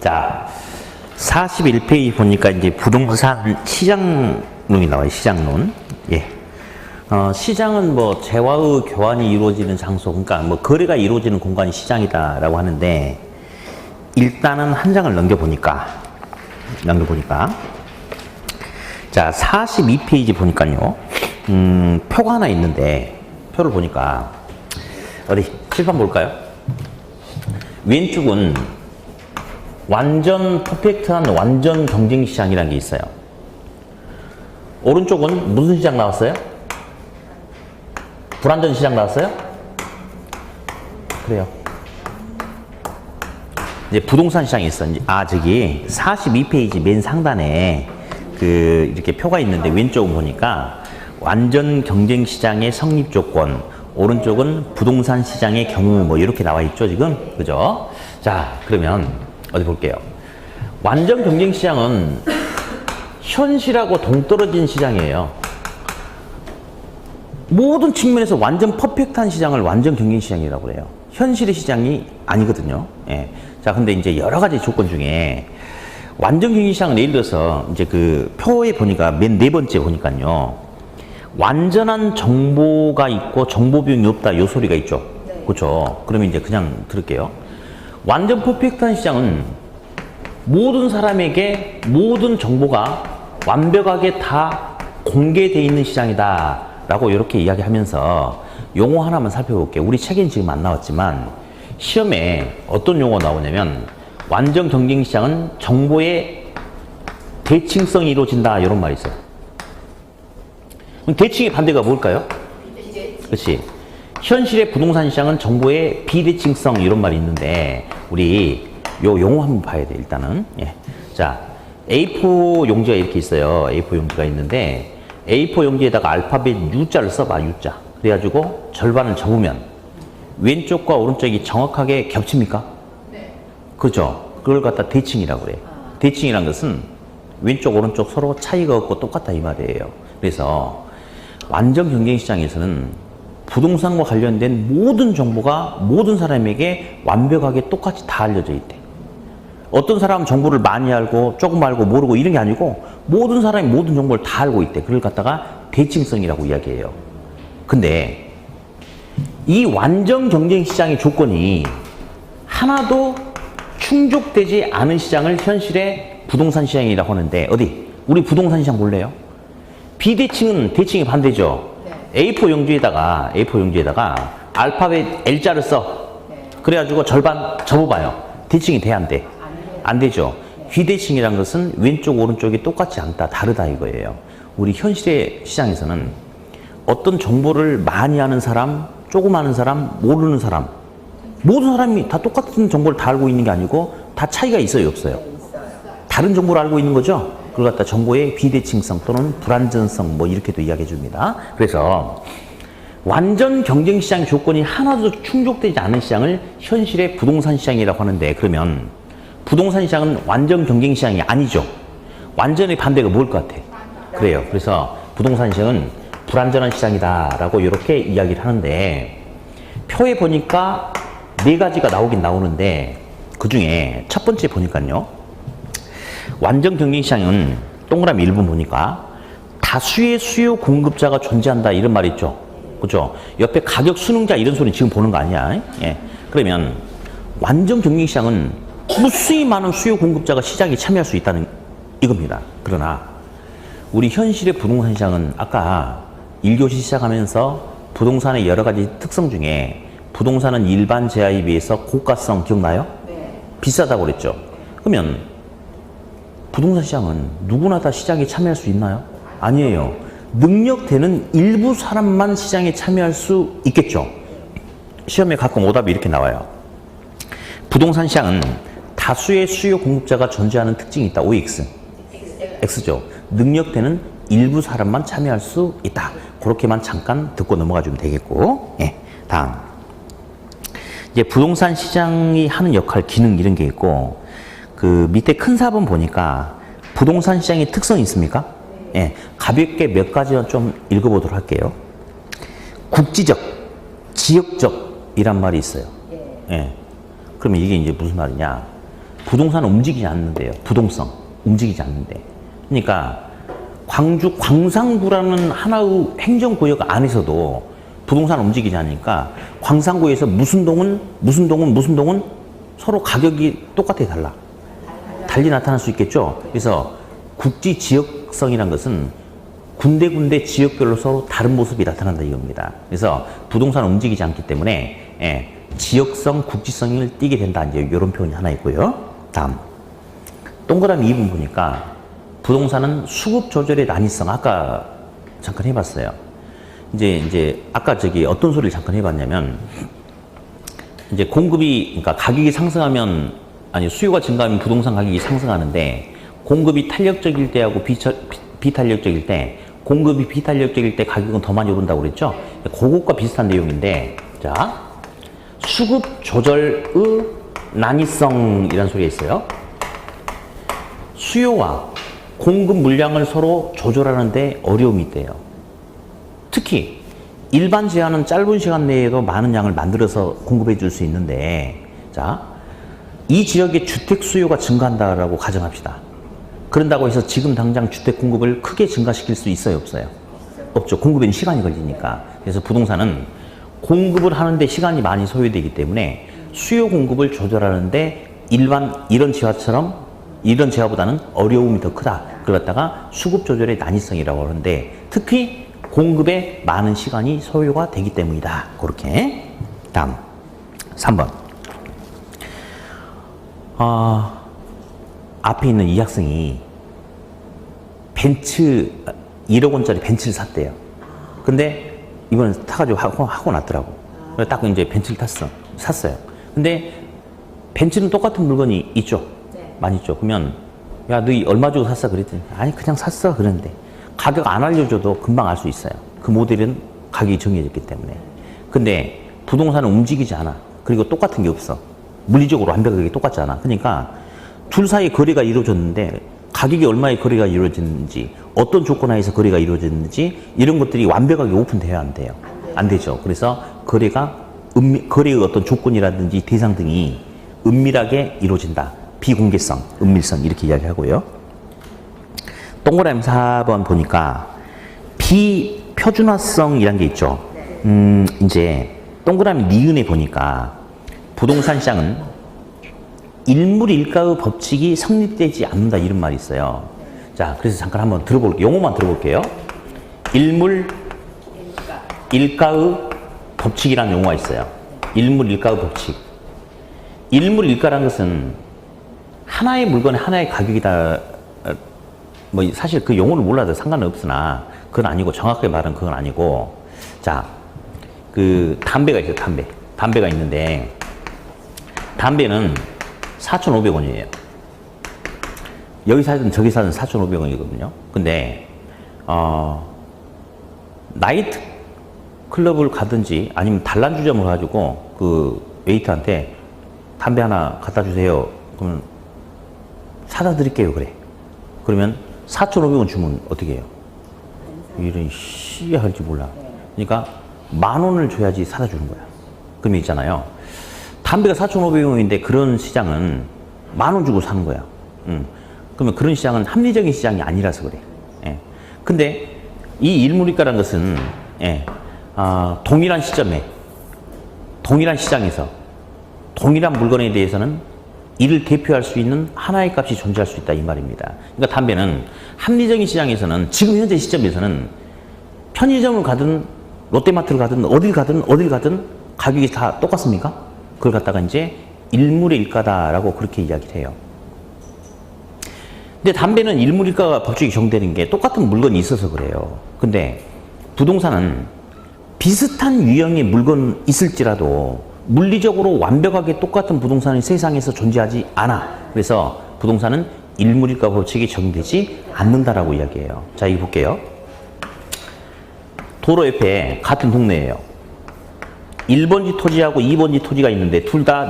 자, 41페이지 보니까 이제 부동산 시장론이 나와요. 시장론. 예. 시장은 뭐 재화의 교환이 이루어지는 장소, 그러니까 뭐 거래가 이루어지는 공간이 시장이다라고 하는데, 일단은 한 장을 넘겨보니까 자, 42페이지 보니까요, 표가 하나 있는데, 표를 보니까 어디 칠판 볼까요? 왼쪽은 완전 퍼펙트한 완전 경쟁 시장이라는 게 있어요. 오른쪽은 무슨 시장 나왔어요? 불완전 시장 나왔어요? 그래요. 이제 부동산 시장이 있어. 저기 42페이지 맨 상단에 이렇게 표가 있는데, 왼쪽은 보니까 완전 경쟁 시장의 성립 조건, 오른쪽은 부동산 시장의 경우, 뭐 이렇게 나와 있죠, 지금. 그죠? 자, 그러면 어디 볼게요. 완전 경쟁 시장은 현실하고 동떨어진 시장이에요. 모든 측면에서 완전 퍼펙트한 시장을 완전 경쟁 시장이라고 그래요. 현실의 시장이 아니거든요. 예. 자, 근데 이제 여러 가지 조건 중에 완전 경쟁 시장은 예를 들어서 이제 그 표에 보니까 맨 네 번째 보니까요. 완전한 정보가 있고 정보 비용이 없다, 요 소리가 있죠. 네. 그렇죠. 그러면 이제 그냥 들을게요. 완전 퍼펙트한 시장은 모든 사람에게 모든 정보가 완벽하게 다 공개되어 있는 시장이다 라고 이렇게 이야기하면서 용어 하나만 살펴볼게요. 우리 책엔 지금 안 나왔지만 시험에 어떤 용어 나오냐면, 완전 경쟁 시장은 정보의 대칭성이 이루어진다, 이런 말이 있어요. 그럼 대칭의 반대가 뭘까요? 그렇지. 현실의 부동산 시장은 정보의 비대칭성, 이런 말이 있는데, 우리 요 용어 한번 봐야 돼, 일단은. 예. 자, A4 용지가 이렇게 있어요. A4 용지가 있는데, A4 용지에다가 알파벳 U자를 써봐, U자. 그래가지고 절반을 접으면 왼쪽과 오른쪽이 정확하게 겹칩니까? 네. 그죠? 그걸 갖다 대칭이라고 그래요. 대칭이란 것은 왼쪽, 오른쪽 서로 차이가 없고 똑같다, 이 말이에요. 그래서 완전 경쟁 시장에서는 부동산과 관련된 모든 정보가 모든 사람에게 완벽하게 똑같이 다 알려져 있대. 어떤 사람은 정보를 많이 알고 조금 알고 모르고 이런 게 아니고 모든 사람이 모든 정보를 다 알고 있대. 그걸 갖다가 대칭성이라고 이야기해요. 근데 이 완전 경쟁 시장의 조건이 하나도 충족되지 않은 시장을 현실의 부동산 시장이라고 하는데, 어디? 우리 부동산 시장 볼래요? 비대칭은 대칭이 반대죠. 네. A4 용지에다가 알파벳 L자를 써. 네. 그래가지고 절반 접어봐요. 대칭이 돼, 안 돼? 안 되죠. 네. 비대칭이란 것은 왼쪽, 오른쪽이 똑같지 않다, 다르다, 이거예요. 우리 현실의 시장에서는 어떤 정보를 많이 아는 사람, 조금 아는 사람, 모르는 사람, 모든 사람이 다 똑같은 정보를 다 알고 있는 게 아니고 다 차이가 있어요, 없어요? 다른 정보를 알고 있는 거죠. 그걸 갖다 정보의 비대칭성 또는 불완전성, 뭐 이렇게도 이야기해 줍니다. 그래서 완전 경쟁 시장 조건이 하나도 충족되지 않은 시장을 현실의 부동산 시장이라고 하는데, 그러면 부동산 시장은 완전 경쟁 시장이 아니죠. 완전의 반대가 뭘 것 같아? 그래요. 그래서 부동산 시장은 불완전한 시장이다라고 이렇게 이야기를 하는데, 표에 보니까 네 가지가 나오긴 나오는데, 그 중에 첫 번째 보니까요, 완전 경쟁 시장은 동그라미 1번 보니까 다수의 수요 공급자가 존재한다, 이런 말이 있죠. 그죠? 옆에 가격 수능자 이런 소리 지금 보는 거 아니야? 예. 그러면 완전 경쟁 시장은 무수히 많은 수요 공급자가 시장에 참여할 수 있다는 이겁니다. 그러나 우리 현실의 부동산 시장은 아까 1교시 시작하면서 부동산의 여러 가지 특성 중에 부동산은 일반 재화에 비해서 고가성 기억나요? 네. 비싸다고 그랬죠. 그러면 부동산 시장은 누구나 다 시장에 참여할 수 있나요? 아니에요. 능력되는 일부 사람만 시장에 참여할 수 있겠죠. 시험에 가끔 오답이 이렇게 나와요. 부동산 시장은 다수의 수요 공급자가 존재하는 특징이 있다. OX. X죠. 능력되는 일부 사람만 참여할 수 있다. 그렇게만 잠깐 듣고 넘어가 주면 되겠고. 예. 다음. 이제 부동산 시장이 하는 역할, 기능 이런 게 있고, 그 밑에 큰 4번 보니까 부동산 시장의 특성이 있습니까? 예. 가볍게 몇 가지만 좀 읽어보도록 할게요. 국지적, 지역적이란 말이 있어요. 예. 그러면 이게 이제 무슨 말이냐? 부동산은 움직이지 않는데요. 부동성. 움직이지 않는데. 그러니까 광주 광산구라는 하나의 행정구역 안에서도 부동산 움직이지 않으니까 광산구에서 무슨 동은 서로 가격이 똑같아 달라. 달리 나타날 수 있겠죠. 그래서 국지 지역성이란 것은 군데군데 지역별로 서로 다른 모습이 나타난다 이겁니다. 그래서 부동산은 움직이지 않기 때문에 지역성, 국지성을 띠게 된다. 이제 이런 표현이 하나 있고요. 다음 동그라미 2번 보니까 부동산은 수급 조절의 난이성 아까 잠깐 해봤어요. 이제 아까 어떤 소리를 잠깐 해봤냐면 이제 공급이 그러니까 가격이 상승하면 아니 수요가 증가하면 부동산 가격이 상승하는데 공급이 탄력적일 때하고 비탄력적일 때 공급이 비탄력적일 때 가격은 더 많이 오른다고 그랬죠? 그것과 비슷한 내용인데 자 수급 조절의 난이성이라는 소리가 있어요. 수요와 공급 물량을 서로 조절하는데 어려움이 있대요. 특히 일반 제한은 짧은 시간 내에도 많은 양을 만들어서 공급해 줄 수 있는데 자, 이 지역의 주택 수요가 증가한다라고 가정합시다. 그런다고 해서 지금 당장 주택 공급을 크게 증가시킬 수 있어요, 없어요? 없죠. 공급에는 시간이 걸리니까. 그래서 부동산은 공급을 하는데 시간이 많이 소요되기 때문에 수요 공급을 조절하는데 이런 지하보다는 어려움이 더 크다. 그걸 갖다가 수급 조절의 난이성이라고 하는데 특히 공급에 많은 시간이 소요가 되기 때문이다. 그렇게. 다음 3번. 앞에 있는 이 학생이 벤츠 1억 원짜리 벤츠를 샀대요. 근데 이번에 타가지고 하고 났더라고. 그래서 딱 이제 벤츠를 샀어요. 근데 벤츠는 똑같은 물건이 있죠. 많이 있죠. 그러면 야, 너 얼마 주고 샀어? 그랬더니 아니 그냥 샀어. 그랬는데 가격 안 알려줘도 금방 알 수 있어요. 그 모델은 가격이 정해졌기 때문에. 근데 부동산은 움직이지 않아. 그리고 똑같은 게 없어. 물리적으로 완벽하게 똑같지 않아. 그러니까 둘 사이에 거래가 이루어졌는데 가격이 얼마의 거래가 이루어졌는지 어떤 조건 하에서 거래가 이루어졌는지 이런 것들이 완벽하게 오픈돼야 안 돼요. 안 되죠. 그래서 거래의 어떤 조건이라든지 대상 등이 은밀하게 이루어진다. 비공개성, 은밀성 이렇게 이야기하고요. 동그라미 4번 보니까 비표준화성이란 게 있죠. 이제 동그라미 니은에 보니까 부동산 시장은 일물일가의 법칙이 성립되지 않는다 이런 말이 있어요. 자, 그래서 잠깐 한번 용어만 들어볼게요. 일물일가의 법칙이라는 용어가 있어요. 일물일가의 법칙. 일물일가라는 것은 하나의 물건에 하나의 가격이다. 뭐 사실 그 용어를 몰라도 상관은 없으나 그건 아니고 정확하게 말하면 그건 아니고 자, 그 담배가 있어요. 담배가 있는데 담배는 4,500원이에요. 여기 사든 저기 사든 4,500원이거든요. 근데 나이트 클럽을 가든지 아니면 단란주점을 가지고 그 웨이터한테 담배 하나 갖다 주세요. 그러면 사다 드릴게요. 그래. 그러면 4,500원 주면 어떻게 해요? 이런 씨야 할지 몰라. 그러니까 10,000원을 줘야지 사다 주는 거야. 그러면 있잖아요. 담배가 4,500원인데 그런 시장은 10,000원 주고 사는 거야. 그러면 그런 시장은 합리적인 시장이 아니라서 그래. 예. 근데 이 일물일가라는 것은 동일한 시점에 동일한 시장에서 동일한 물건에 대해서는 이를 대표할 수 있는 하나의 값이 존재할 수 있다 이 말입니다. 그러니까 담배는 합리적인 시장에서는 지금 현재 시점에서는 편의점을 가든 롯데마트를 가든 어딜 가든 가격이 다 똑같습니까? 그걸 갖다가 이제 일물의 일가다라고 그렇게 이야기를 해요. 근데 담배는 일물일가 법칙이 적용되는 게 똑같은 물건이 있어서 그래요. 근데 부동산은 비슷한 유형의 물건 있을지라도 물리적으로 완벽하게 똑같은 부동산이 세상에서 존재하지 않아. 그래서 부동산은 일물일가 법칙이 적용되지 않는다라고 이야기해요. 자, 이거 볼게요. 도로 옆에 같은 동네예요. 1번지 토지하고 2번지 토지가 있는데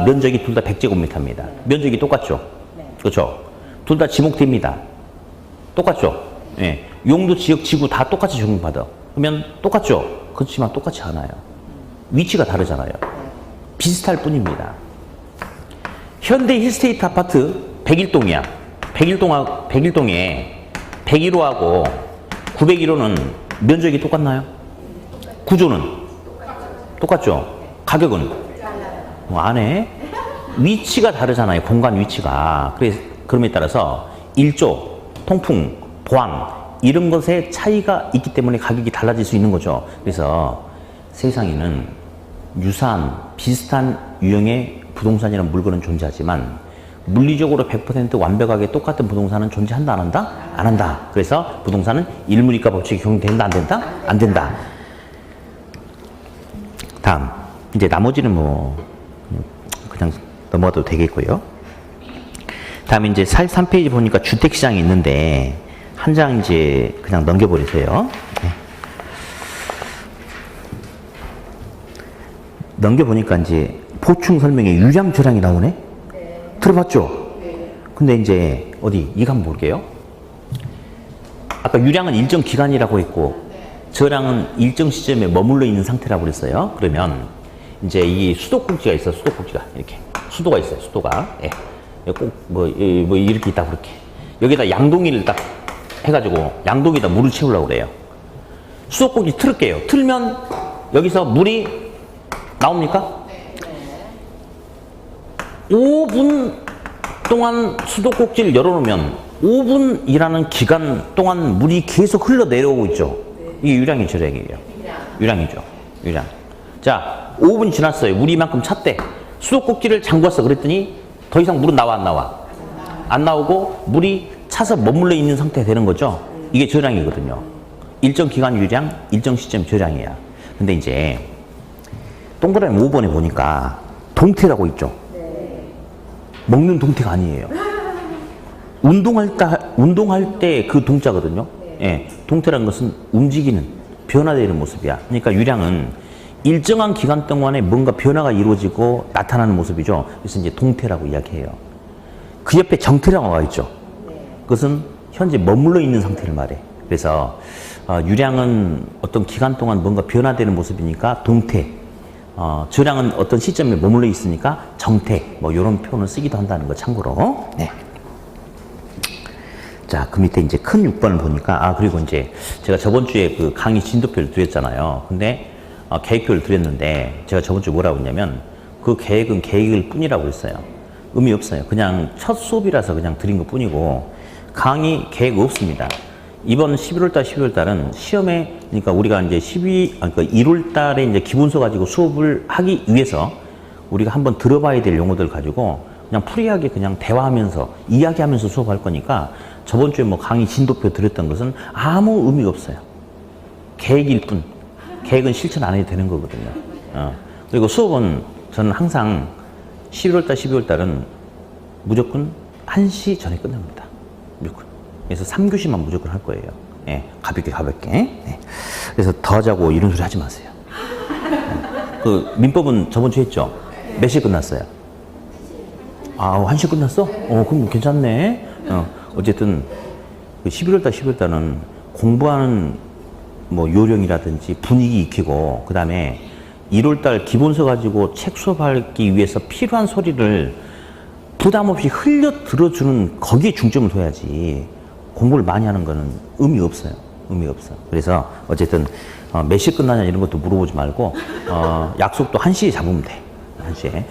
면적이 둘 다 100제곱미터입니다. 면적이 똑같죠? 그렇죠? 둘 다 지목됩니다. 똑같죠? 예. 용도, 지역, 지구 다 똑같이 적용받아. 그러면 똑같죠? 그렇지만 똑같지 않아요. 위치가 다르잖아요. 비슷할 뿐입니다. 현대 힐스테이트 아파트 101동이야. 101동에 101호하고 901호는 면적이 똑같나요? 구조는? 똑같죠? 가격은? 안에 위치가 다르잖아요. 공간 위치가. 그럼에 따라서 일조, 통풍, 보안 이런 것에 차이가 있기 때문에 가격이 달라질 수 있는 거죠. 그래서 세상에는 유사한 비슷한 유형의 부동산이라는 물건은 존재하지만 물리적으로 100% 완벽하게 똑같은 부동산은 존재한다, 안 한다? 안 한다. 그래서 부동산은 일물이가 법칙이 적용된다, 안 된다? 안 된다. 다음, 이제 나머지는 뭐 그냥 넘어가도 되겠고요. 다음에 이제 43페이지 보니까 주택시장이 있는데 한 장 이제 그냥 넘겨버리세요. 네. 넘겨보니까 이제 보충 설명에 유량 저량이 나오네? 네. 들어봤죠? 네. 근데 이제 어디 이거 한번 볼게요. 아까 유량은 일정 기간이라고 했고 저량은 일정 시점에 머물러 있는 상태라고 그랬어요. 그러면 이제 이 수도꼭지가 있어. 수도꼭지가 이렇게 수도가 있어요. 수도가 예. 꼭 뭐 이렇게 있다 그렇게 여기다 양동이를 딱 해가지고 양동이에다 물을 채우려고 그래요. 수도꼭지 틀을게요. 틀면 여기서 물이 나옵니까? 5분 동안 수도꼭지를 열어놓으면 5분이라는 기간 동안 물이 계속 흘러내려오고 있죠. 이게 유량이 저량이에요. 유량이죠. 유량. 자, 5분 지났어요. 물이 이만큼 찼대. 수도꼭지를 잠궜어. 그랬더니 더 이상 물은 나와, 안 나와? 안 나오고 물이 차서 머물러 있는 상태가 되는 거죠. 이게 저량이거든요. 일정 기간 유량, 일정 시점 저량이야. 근데 이제 동그라미 5번에 보니까 동태라고 있죠. 먹는 동태가 아니에요. 운동할 때 그 동자거든요. 예, 동태라는 것은 움직이는, 변화되는 모습이야. 그러니까 유량은 일정한 기간 동안에 뭔가 변화가 이루어지고 나타나는 모습이죠. 그래서 이제 동태라고 이야기해요. 그 옆에 정태라고 와 있죠. 그것은 현재 머물러 있는 상태를 말해. 그래서 유량은 어떤 기간 동안 뭔가 변화되는 모습이니까 동태, 저량은 어떤 시점에 머물러 있으니까 정태, 뭐 이런 표현을 쓰기도 한다는 거 참고로. 네. 자, 그 밑에 이제 큰 6번을 보니까, 그리고 이제 제가 저번 주에 그 강의 진도표를 드렸잖아요. 근데 계획표를 드렸는데 제가 저번 주에 뭐라고 했냐면 그 계획은 계획일 뿐이라고 했어요. 의미 없어요. 그냥 첫 수업이라서 그냥 드린 것 뿐이고 강의 계획 없습니다. 이번 11월달, 12월달은 시험에, 그러니까 우리가 이제 1월달에 이제 기본서 가지고 수업을 하기 위해서 우리가 한번 들어봐야 될 용어들 가지고 그냥 프리하게 그냥 대화하면서 이야기하면서 수업할 거니까 저번 주에 뭐 강의 진도표 드렸던 것은 아무 의미가 없어요. 계획일 뿐. 계획은 실천 안 해도 되는 거거든요. 그리고 수업은 저는 항상 11월달, 12월달은 무조건 1시 전에 끝납니다. 무조건. 그래서 3교시만 무조건 할 거예요. 예, 가볍게. 예. 그래서 더 하자고 이런 소리 하지 마세요. 그 민법은 저번 주에 했죠? 몇 시에 끝났어요? 1시에 끝났어? 그럼 괜찮네. 어쨌든 11월달, 12월달은 공부하는 뭐 요령이라든지 분위기 익히고, 그 다음에 1월달 기본서 가지고 책 수업하기 위해서 필요한 소리를 부담 없이 흘려 들어주는 거기에 중점을 둬야지 공부를 많이 하는 거는 의미 없어요. 의미 없어. 그래서 어쨌든 몇 시에 끝나냐 이런 것도 물어보지 말고 약속도 1시에 잡으면 돼. 1시에.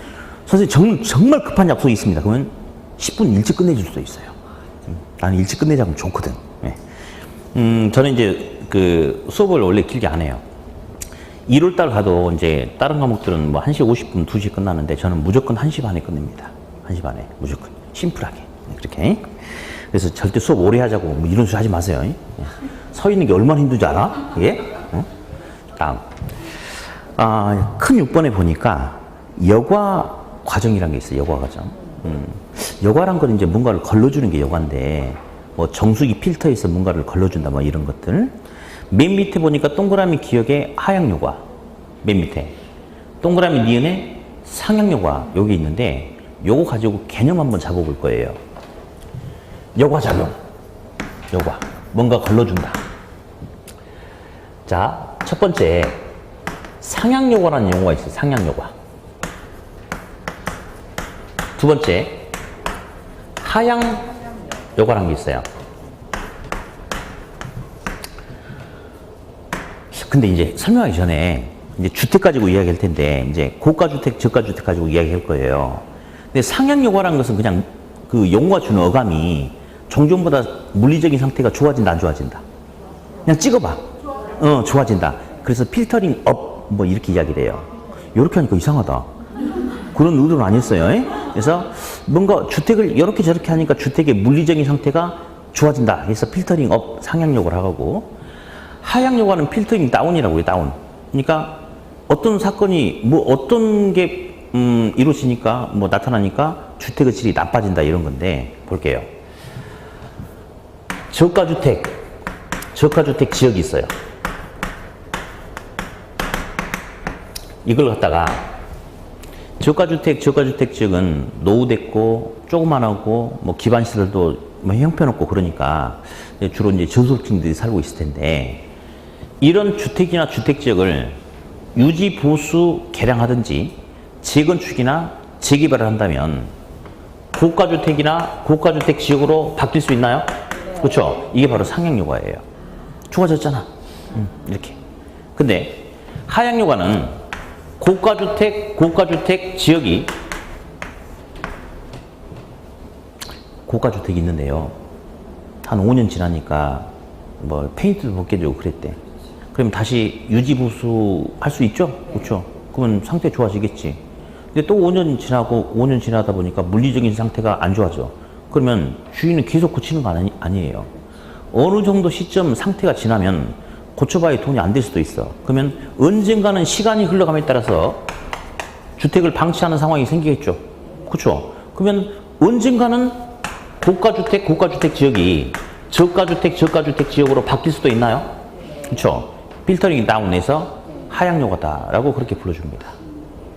선생님 정말 급한 약속이 있습니다. 그러면 10분 일찍 끝내줄 수도 있어요. 나는 일찍 끝내자면 좋거든. 네. 저는 이제 그 수업을 원래 길게 안 해요. 1월달 가도 이제 다른 과목들은 뭐 1시 50분, 2시 끝나는데 저는 무조건 1시 반에 끝냅니다. 1시 반에. 무조건. 심플하게. 그렇게. 그래서 절대 수업 오래 하자고 뭐 이런 소리 하지 마세요. 서 있는 게 얼마나 힘든지 알아? 이게? 다음. 큰 6번에 보니까 여과 과정이라는 게 있어요. 여과 과정. 여과란 건 이제 뭔가를 걸러주는 게 여과인데, 뭐 정수기 필터에서 뭔가를 걸러준다, 뭐 이런 것들. 맨 밑에 보니까 동그라미 기역에 하향 여과. 맨 밑에. 동그라미 니은에 상향 여과. 여기 있는데, 요거 가지고 개념 한번 잡아볼 거예요. 여과작용. 여과. 뭔가 걸러준다. 자, 첫 번째. 상향 여과라는 용어가 있어요. 상향 여과. 두 번째. 하향 여과라는 게 있어요. 근데 이제 설명하기 전에 이제 주택 가지고 이야기할 텐데 이제 고가주택, 저가주택 가지고 이야기할 거예요. 근데 상향 여과라는 것은 그냥 그 용어가 주는 어감이 종전보다 물리적인 상태가 좋아진다, 안 좋아진다? 그냥 찍어봐. 좋아진다. 그래서 필터링 업 뭐 이렇게 이야기를 해요. 이렇게 하니까 이상하다. 그런 의도는 아니었어요. 그래서 뭔가 주택을 이렇게 저렇게 하니까 주택의 물리적인 상태가 좋아진다. 그래서 필터링 업 상향 여과를 하고, 하향 여과는 필터링 다운이라고 해요. 다운. 그러니까 어떤 사건이 뭐 어떤 게 이루어지니까 뭐 나타나니까 주택의 질이 나빠진다 이런 건데 볼게요. 저가주택 지역이 있어요. 이걸 갖다가 저가주택 지역은 노후됐고 조그만하고 뭐 기반시설도 뭐 형편없고 그러니까 주로 이제 저소득층들이 살고 있을 텐데, 이런 주택이나 주택지역을 유지 보수 개량하든지 재건축이나 재개발을 한다면 고가주택이나 고가주택 지역으로 바뀔 수 있나요? 그렇죠. 이게 바로 상향여과예요. 좋아졌잖아. 이렇게. 근데 하향여과는 고가주택 지역이 고가주택이 있는데요. 한 5년 지나니까 뭐 페인트도 벗겨지고 그랬대. 그럼 다시 유지보수 할 수 있죠? 그렇죠. 그러면 상태 좋아지겠지. 근데 또 5년 지나다 보니까 물리적인 상태가 안 좋아져. 그러면 주인은 계속 고치는 거 아니에요. 어느 정도 시점 상태가 지나면 고쳐봐야 돈이 안 될 수도 있어. 그러면 언젠가는 시간이 흘러감에 따라서 주택을 방치하는 상황이 생기겠죠. 그렇죠. 그러면 언젠가는 고가주택 지역이 저가주택 지역으로 바뀔 수도 있나요? 그렇죠. 필터링 다운해서 하향여과다라고 그렇게 불러줍니다.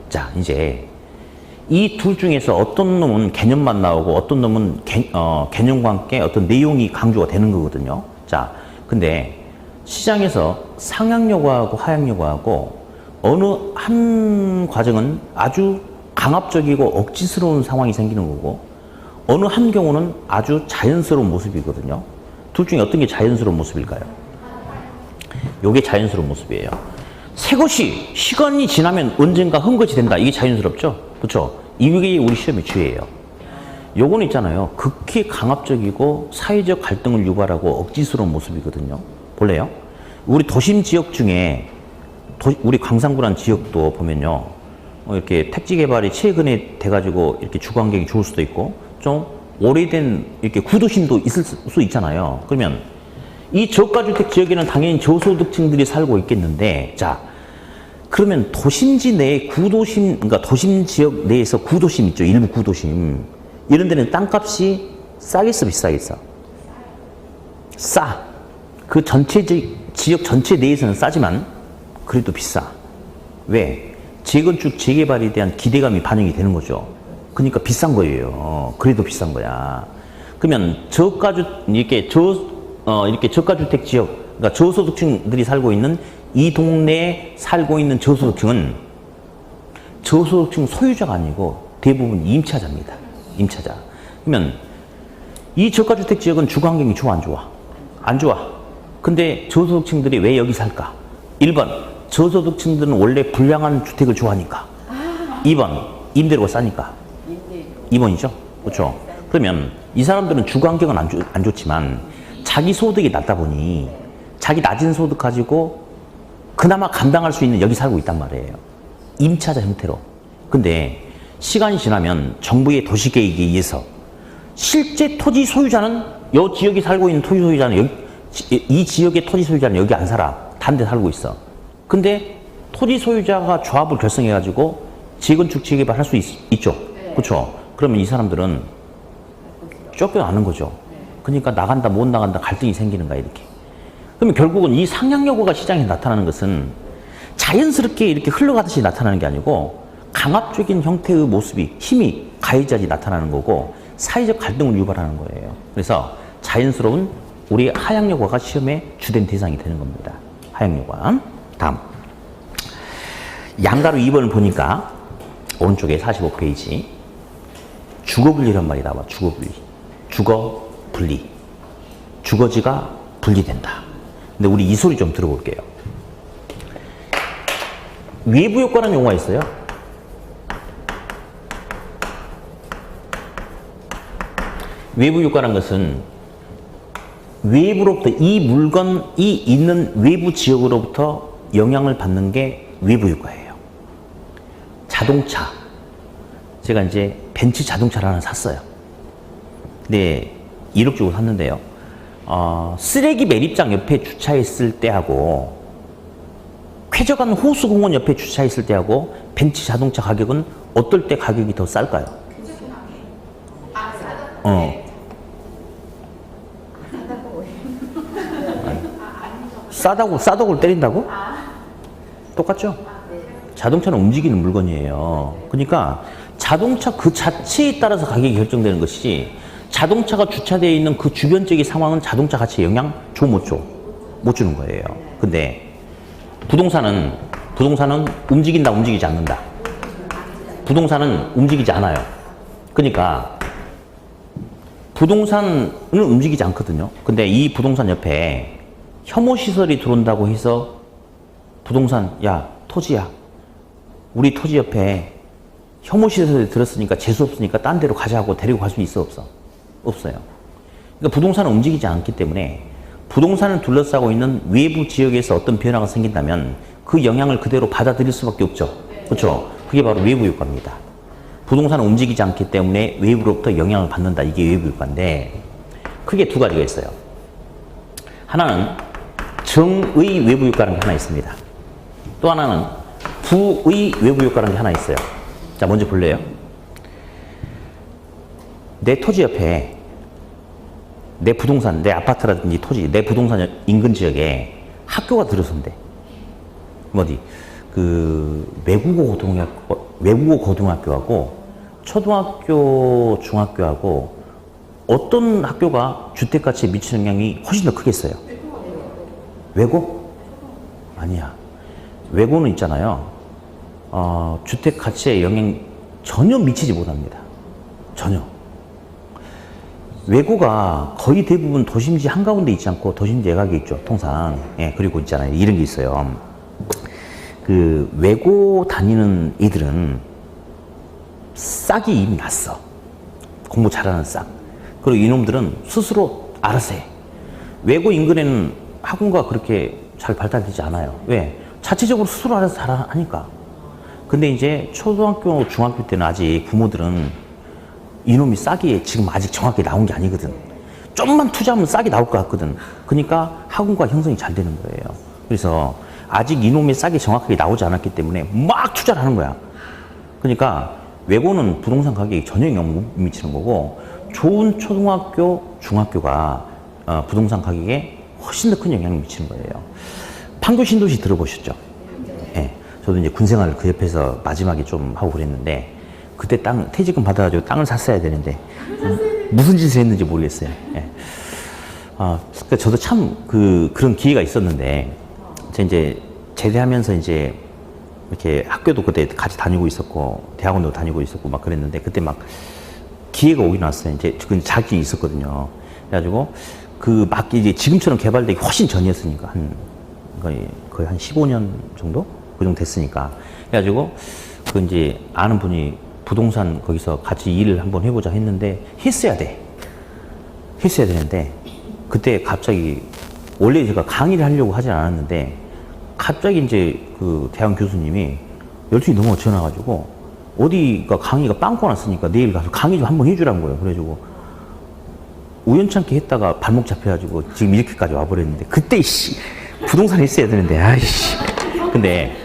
자, 이제 이 둘 중에서 어떤 놈은 개념만 나오고 어떤 놈은 개념과 함께 어떤 내용이 강조가 되는 거거든요. 자, 근데 시장에서 상향여과하고 하향여과하고 어느 한 과정은 아주 강압적이고 억지스러운 상황이 생기는 거고, 어느 한 경우는 아주 자연스러운 모습이거든요. 둘 중에 어떤 게 자연스러운 모습일까요? 요게 자연스러운 모습이에요. 새 것이 시간이 지나면 언젠가 흠것이 된다. 이게 자연스럽죠? 그렇죠? 이게 우리 시험의 주예요. 요거는 있잖아요. 극히 강압적이고 사회적 갈등을 유발하고 억지스러운 모습이거든요. 볼래요? 우리 도심 지역 중에 우리 광산구라는 지역도 보면요. 이렇게 택지 개발이 최근에 돼가지고 이렇게 주거 환경이 좋을 수도 있고 좀 오래된 이렇게 구도심도 있을 수 있잖아요. 그러면 이 저가주택 지역에는 당연히 저소득층들이 살고 있겠는데, 자, 그러면 도심지 내에 그러니까 도심 지역 내에서 구도심 있죠. 일부 구도심. 이런 데는 땅값이 싸겠어, 비싸겠어? 싸. 그 지역 전체 내에서는 싸지만 그래도 비싸. 왜? 재건축, 재개발에 대한 기대감이 반영이 되는 거죠. 그러니까 비싼 거예요. 그래도 비싼 거야. 그러면 이렇게 저가주택 지역, 그러니까 저소득층들이 살고 있는 이 동네에 살고 있는 저소득층은 저소득층 소유자가 아니고 대부분 임차자입니다. 임차자. 그러면 이 저가주택 지역은 주거 환경이 좋아, 안 좋아? 안 좋아. 근데 저소득층들이 왜 여기 살까? 1번, 저소득층들은 원래 불량한 주택을 좋아하니까. 2번, 임대료가 싸니까. 2번이죠? 그렇죠? 그러면 이 사람들은 주거 환경은 안 좋지만 자기 소득이 낮다 보니 자기 낮은 소득 가지고 그나마 감당할 수 있는 여기 살고 있단 말이에요. 임차자 형태로. 근데 시간이 지나면 정부의 도시계획에 의해서 실제 토지 소유자는 이 지역에 살고 있는 토지 소유자는 이 지역의 토지 소유자는 여기 안 살아. 다른 데 살고 있어. 근데 토지 소유자가 조합을 결성해가지고 재건축, 재개발 할 수 있죠. 그렇죠? 그러면 이 사람들은 쫓겨나는 거죠. 그러니까 나간다, 못 나간다, 갈등이 생기는 거야, 이렇게. 그러면 결국은 이 상향여과가 시장에 나타나는 것은 자연스럽게 이렇게 흘러가듯이 나타나는 게 아니고 강압적인 형태의 모습이, 힘이 가해자지 나타나는 거고 사회적 갈등을 유발하는 거예요. 그래서 자연스러운 우리 하향여과가 시험의 주된 대상이 되는 겁니다. 하향여과. 다음. 양가로 2번을 보니까 오른쪽에 45페이지 주거분리란 말이 나와. 주거분리. 주거 분리. 주거지가 분리된다. 근데 우리 이 소리 좀 들어볼게요. 외부 효과라는 용어가 있어요. 외부 효과라는 것은 외부로부터 이 물건이 있는 외부 지역으로부터 영향을 받는 게 외부 효과예요. 자동차. 제가 이제 벤츠 자동차를 하나 샀어요. 근데 1억 주고 샀는데요. 쓰레기 매립장 옆에 주차했을 때하고 쾌적한 호수공원 옆에 주차했을 때하고 벤츠 자동차 가격은 어떨 때 가격이 더 쌀까요? 싸다고 때린다고? 똑같죠? 자동차는 움직이는 물건이에요. 그러니까 자동차 그 자체에 따라서 가격이 결정되는 것이지 자동차가 주차되어 있는 그 주변적인 상황은 자동차 가치에 영향 줘, 못 줘? 못 주는 거예요. 근데 부동산은 움직인다, 움직이지 않는다. 부동산은 움직이지 않아요. 그러니까 부동산은 움직이지 않거든요. 근데 이 부동산 옆에 혐오시설이 들어온다고 해서 부동산, 야, 토지야. 우리 토지 옆에 혐오시설이 들었으니까 재수 없으니까 딴 데로 가자고 데리고 갈 수 있어, 없어? 없어요. 그러니까 부동산은 움직이지 않기 때문에 부동산을 둘러싸고 있는 외부 지역에서 어떤 변화가 생긴다면 그 영향을 그대로 받아들일 수밖에 없죠. 그렇죠? 그게 바로 외부 효과입니다. 부동산은 움직이지 않기 때문에 외부로부터 영향을 받는다. 이게 외부 효과인데 크게 두 가지가 있어요. 하나는 정의 외부 효과라는 게 하나 있습니다. 또 하나는 부의 외부 효과라는 게 하나 있어요. 자, 먼저 볼래요? 내 토지 옆에 내 부동산, 내 아파트라든지 토지, 내 부동산 인근 지역에 학교가 들어선대. 어디? 외국어 고등학교하고 초등학교, 중학교하고 어떤 학교가 주택 가치에 미치는 영향이 훨씬 더 크겠어요? 외고? 아니야. 외고는 있잖아요. 주택 가치에 영향 전혀 미치지 못합니다. 전혀. 외고가 거의 대부분 도심지 한가운데 있지 않고 도심지 외곽에 있죠. 통상. 예, 그리고 있잖아요. 이런 게 있어요. 그 외고 다니는 애들은 싹이 이미 났어. 공부 잘하는 싹. 그리고 이놈들은 스스로 알아서 해. 외고 인근에는 학원가 그렇게 잘 발달되지 않아요. 왜? 자체적으로 스스로 알아서 잘하니까. 근데 이제 초등학교, 중학교 때는 아직 부모들은 이놈이 싹이 지금 아직 정확히 나온 게 아니거든. 좀만 투자하면 싹이 나올 것 같거든. 그러니까 학원가 형성이 잘 되는 거예요. 그래서 아직 이놈의 싹이 정확하게 나오지 않았기 때문에 막 투자를 하는 거야. 그러니까 외고는 부동산 가격이 전혀 영향 못 미치는 거고 좋은 초등학교, 중학교가 부동산 가격에 훨씬 더 큰 영향을 미치는 거예요. 판교 신도시 들어보셨죠? 예. 저도 이제 군 생활을 그 옆에서 마지막에 좀 하고 그랬는데 그때 퇴직금 받아가지고 땅을 샀어야 되는데 무슨 짓을 했는지 모르겠어요. 예. 그러니까 저도 참 그런 기회가 있었는데 제가 이제 제대하면서 이제 이렇게 학교도 그때 같이 다니고 있었고 대학원도 다니고 있었고 막 그랬는데 그때 막 기회가 오긴 왔어요. 이제 그 자격이 있었거든요. 그래가지고 막 이제 지금처럼 개발되기 훨씬 전이었으니까 거의 한 15년 정도? 그 정도 됐으니까. 그래가지고 이제 아는 분이 부동산 거기서 같이 일을 한번 해보자 했는데 했어야 되는데 그때 갑자기 원래 제가 강의를 하려고 하진 않았는데 갑자기 이제 그 대학 교수님이 12시 넘어 전화가지고 어디가 강의가 빵꾸 났으니까 내일 가서 강의 좀 한번 해주라는 거예요. 그래가지고 우연찮게 했다가 발목 잡혀가지고 지금 이렇게까지 와버렸는데 그때 부동산 했어야 되는데 근데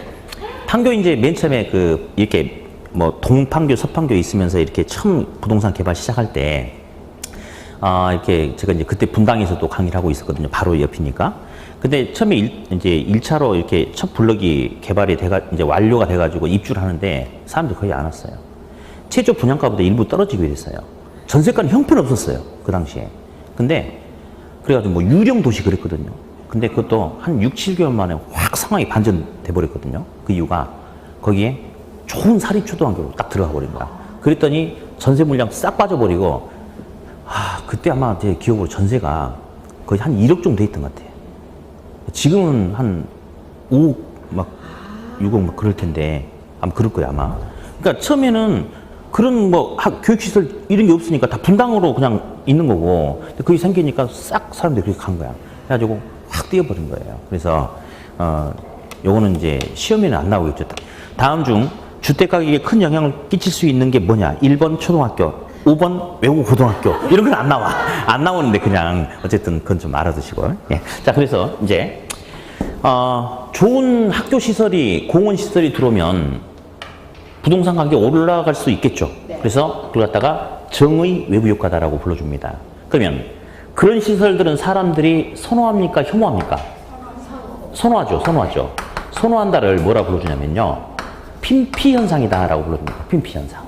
판교 이제 맨 처음에 이렇게 뭐 동판교, 서판교 있으면서 이렇게 처음 부동산 개발 시작할 때 이렇게 제가 이제 그때 분당에서 또 강의를 하고 있었거든요. 바로 옆이니까. 근데 처음에 이제 1차로 이렇게 첫 블럭이 개발이 이제 완료가 돼가지고 입주를 하는데 사람들이 거의 안 왔어요. 최저 분양가보다 일부 떨어지게 됐어요. 전세가는 형편없었어요. 그 당시에. 근데 그래가지고 뭐 유령 도시 그랬거든요. 근데 그것도 한 6, 7개월 만에 확 상황이 반전돼 버렸거든요. 그 이유가 거기에 좋은 사립초등학교로 딱 들어가 버린 거야. 그랬더니 전세 물량 싹 빠져버리고 그때 아마 제 기억으로 전세가 거의 한 1억 정도 돼 있던 것 같아요. 지금은 한 5억, 막 6억 막 그럴 텐데, 아마 그럴 거예요, 아마. 그러니까 처음에는 그런 뭐 교육시설 이런 게 없으니까 다 분당으로 그냥 있는 거고, 근데 그게 생기니까 싹 사람들이 그렇게 간 거야. 그래가지고 확 뛰어버린 거예요. 그래서, 요거는 이제 시험에는 안 나오겠죠. 다음 중 주택 가격에 큰 영향을 끼칠 수 있는 게 뭐냐? 1번 초등학교, 5번 외국 고등학교. 이런 건 안 나와. 안 나오는데 그냥 어쨌든 그건 좀 알아두시고. 예. 자, 그래서 이제, 좋은 학교 시설이, 공원 시설이 들어오면 부동산 가격이 올라갈 수 있겠죠. 네. 그래서 그걸 갖다가 정의 외부 효과다라고 불러줍니다. 그러면 그런 시설들은 사람들이 선호합니까? 혐오합니까? 선호하죠. 선호하죠. 선호한다를 뭐라 불러주냐면요. 핀피 현상이다라고 불러줍니다. 핀피 현상.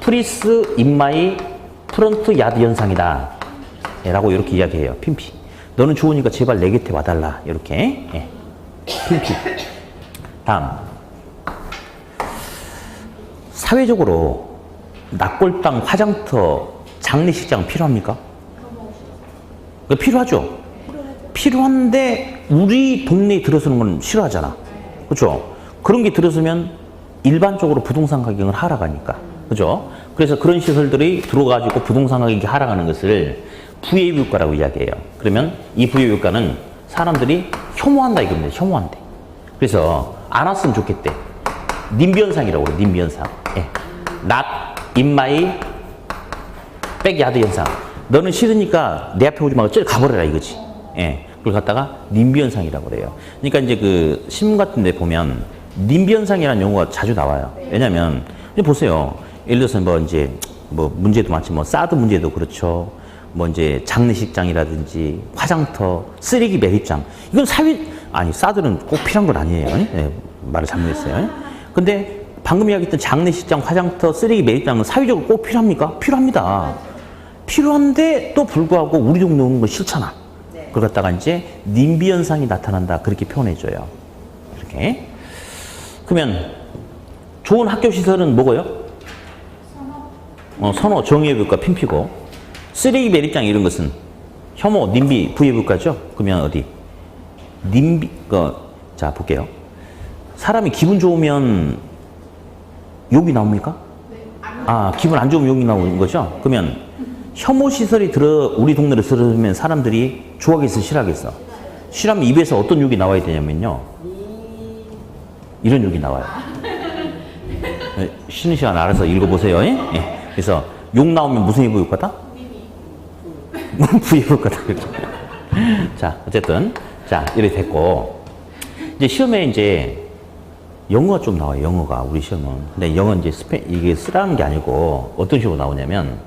프리스 인마이 프런트 야드 현상이다. 라고 이렇게 이야기해요. 핀피. 너는 좋으니까 제발 내 곁에 와달라. 이렇게. 예. 핀피. 다음. 사회적으로 낙골당, 화장터, 장례식장 필요합니까? 필요하죠. 필요한데 우리 동네에 들어서는 건 싫어하잖아. 그렇죠? 그런 게 들어서면 일반적으로 부동산 가격은 하락하니까. 그죠? 그래서 그런 시설들이 들어가지고 부동산 가격이 하락하는 것을 부의 효과라고 이야기해요. 그러면 이 부의 효과는 사람들이 혐오한다 이겁니다. 혐오한대. 그래서 안 왔으면 좋겠대. 님비 현상이라고 그래. 님비 현상. 예. not in my backyard 현상. 너는 싫으니까 내 앞에 오지 말고 저리 가버려라 이거지. 예. 그걸 갖다가 님비 현상이라고 그래요. 그러니까 이제 그 신문 같은 데 보면 님비 현상이라는 용어가 자주 나와요. 왜냐면 이제 보세요. 예를 들어서 뭐 이제 뭐 문제도 많지 뭐 사드 문제도 그렇죠. 뭐 이제 장례식장이라든지 화장터, 쓰레기 매립장. 이건 사드는 꼭 필요한 건 아니에요. 예. 말을 잘못했어요. 근데 방금 이야기했던 장례식장, 화장터, 쓰레기 매립장은 사회적으로 꼭 필요합니까? 필요합니다. 필요한데 또 불구하고 우리 동네 오는 건 싫잖아. 그걸 갖다가 이제 님비 현상이 나타난다. 그렇게 표현해줘요. 이렇게. 그러면 좋은 학교 시설은 뭐고요? 선호, 정의예부과 핀피고. 쓰레기 매립장 이런 것은 혐오, 님비, 부예부과죠? 그러면 어디? 님비, 자, 볼게요. 사람이 기분 좋으면 욕이 나옵니까? 기분 안 좋으면 욕이 나오는 거죠? 그러면 혐오 시설이 우리 동네로 들어오면 사람들이 좋아하겠어, 싫어하겠어? 싫어하면 입에서 어떤 욕이 나와야 되냐면요. 이런 욕이 나와요. 쉬는 시간 알아서 읽어보세요. 예? 그래서 욕 나오면 무슨 예부효과다? 부예부효과다. 자, 어쨌든. 자, 이렇게 됐고. 이제 시험에 이제 영어가 좀 나와요. 영어가 우리 시험은. 근데 영어는 이제 이게 쓰라는 게 아니고 어떤 식으로 나오냐면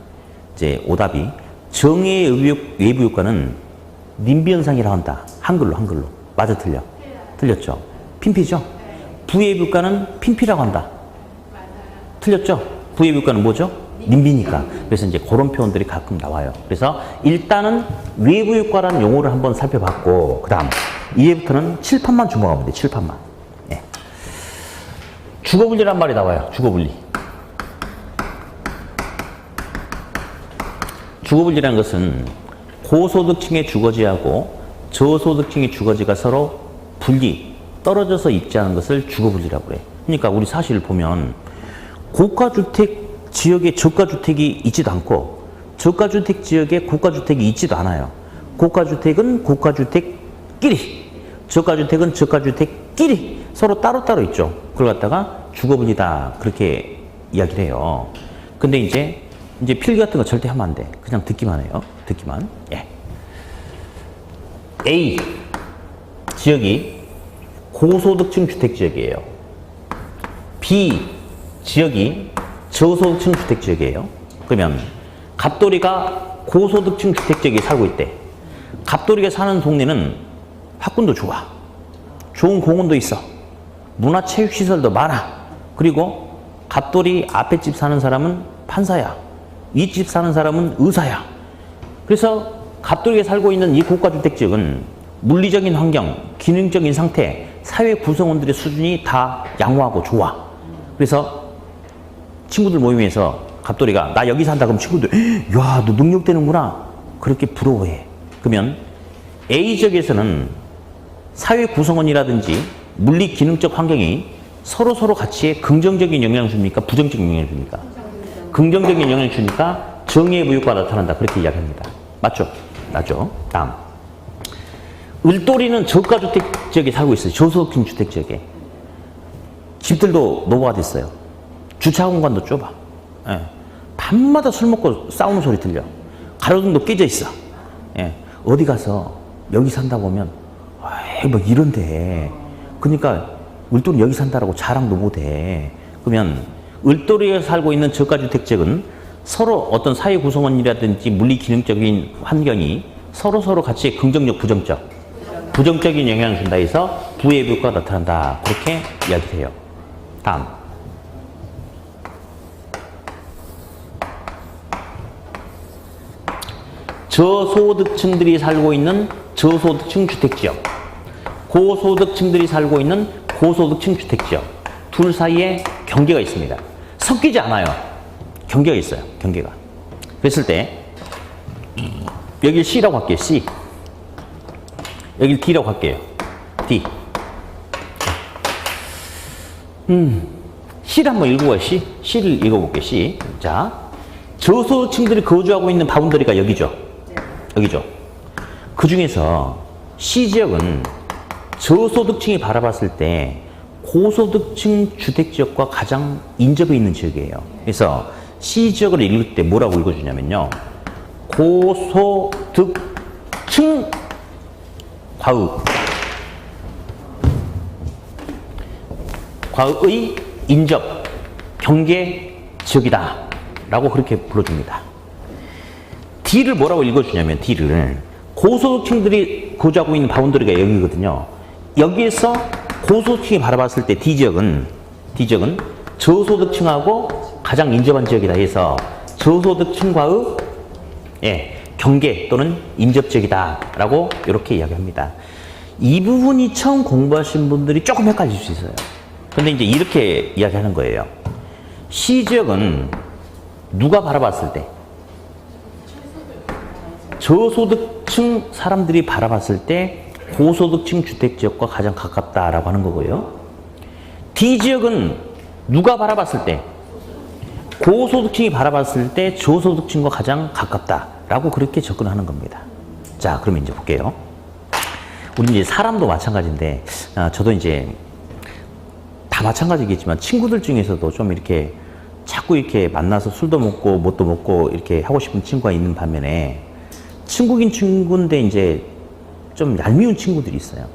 이제 오답이 정의의 외부 효과는 님비 현상이라 한다. 한글로. 맞아, 틀려? 틀렸죠? 핀피죠? 부의 효과는 핀피라고 한다. 틀렸죠? 부의 효과는 뭐죠? 님비니까. 그래서 이제 그런 표현들이 가끔 나와요. 그래서 일단은 외부 효과라는 용어를 한번 살펴봤고, 그 다음 이해부터는 칠판만 주목하면 돼. 칠판만. 네. 주거분리란 말이 나와요. 주거분리. 주거분리라는 것은 고소득층의 주거지하고 저소득층의 주거지가 서로 떨어져서 입지하는 것을 주거분리라고 그래. 그러니까 우리 사실 보면 고가주택 지역에 저가주택이 있지도 않고 저가주택 지역에 고가주택이 있지도 않아요. 고가주택은 고가주택끼리, 저가주택은 저가주택끼리 서로 따로따로 있죠. 그걸 갖다가 주거분리다 그렇게 이야기를 해요. 근데 이제 필기 같은 거 절대 하면 안 돼. 그냥 듣기만 해요. 듣기만. 예. A 지역이 고소득층 주택지역이에요. B 지역이 저소득층 주택지역이에요. 그러면 갑돌이가 고소득층 주택지역에 살고 있대. 갑돌이가 사는 동네는 학군도 좋아. 좋은 공원도 있어. 문화체육시설도 많아. 그리고 갑돌이 앞에 집 사는 사람은 판사야. 이 집 사는 사람은 의사야. 그래서 갑돌이가 살고 있는 이 고가주택지역은 물리적인 환경, 기능적인 상태, 사회 구성원들의 수준이 다 양호하고 좋아. 그래서 친구들 모임에서 갑돌이가 나 여기 산다 그럼 친구들 야, 너 능력 되는구나 그렇게 부러워해. 그러면 A 지역에서는 사회 구성원이라든지 물리 기능적 환경이 서로 가치에 긍정적인 영향을 줍니까? 부정적인 영향을 줍니까? 긍정적인 영향을 주니까 정의의 부유가 나타난다. 그렇게 이야기합니다. 맞죠? 맞죠? 다음. 을돌이는 저가주택 지역에 살고 있어요. 저소득층 주택 지역에. 집들도 노후가 됐어요. 주차 공간도 좁아. 예. 밤마다 술 먹고 싸우는 소리 들려. 가로등도 깨져 있어. 예. 어디 가서 여기 산다 보면 뭐 이런데. 그러니까 을돌이 여기 산다라고 자랑도 못해. 그러면 을돌이에 살고 있는 저가주택 지역은 서로 어떤 사회 구성원이라든지 물리 기능적인 환경이 서로 가치에 긍정적, 부정적인 영향을 준다 해서 부의 부가 나타난다. 그렇게 이야기를 해요. 다음. 저소득층들이 살고 있는 저소득층 주택지역, 고소득층들이 살고 있는 고소득층 주택지역 둘 사이에 경계가 있습니다. 섞이지 않아요. 경계가 있어요. 경계가. 그랬을 때 여길 C라고 할게요. C. 여길 D라고 할게요. D. C를 한번 읽어봐요. C를 읽어볼게요. C. 자, 저소득층들이 거주하고 있는 바운더리가 여기죠. 여기죠. 그 중에서 C 지역은 저소득층이 바라봤을 때 고소득층 주택지역과 가장 인접해 있는 지역이에요. 그래서 C 지역을 읽을 때 뭐라고 읽어주냐면요. 고소득층 과의 인접 경계 지역이다 라고 그렇게 불러줍니다. D를 뭐라고 읽어주냐면 D를 고소득층들이 거주하고 있는 바운더리가 여기거든요. 여기에서 고소득층이 바라봤을 때 D지역은 저소득층하고 가장 인접한 지역이다 해서 저소득층과의 경계 또는 인접지역이다 라고 이렇게 이야기합니다. 이 부분이 처음 공부하신 분들이 조금 헷갈릴 수 있어요. 근데 이제 이렇게 이야기하는 거예요. C지역은 누가 바라봤을 때 저소득층 사람들이 바라봤을 때 고소득층 주택지역과 가장 가깝다라고 하는 거고요. D지역은 누가 바라봤을 때 고소득층이 바라봤을 때 저소득층과 가장 가깝다라고 그렇게 접근하는 겁니다. 자, 그러면 이제 볼게요. 우리 이제 사람도 마찬가지인데, 저도 이제 다 마찬가지겠지만 친구들 중에서도 좀 이렇게 자꾸 이렇게 만나서 술도 먹고 뭣도 먹고 이렇게 하고 싶은 친구가 있는 반면에 친구긴 친구인데 이제 좀 얄미운 친구들이 있어요.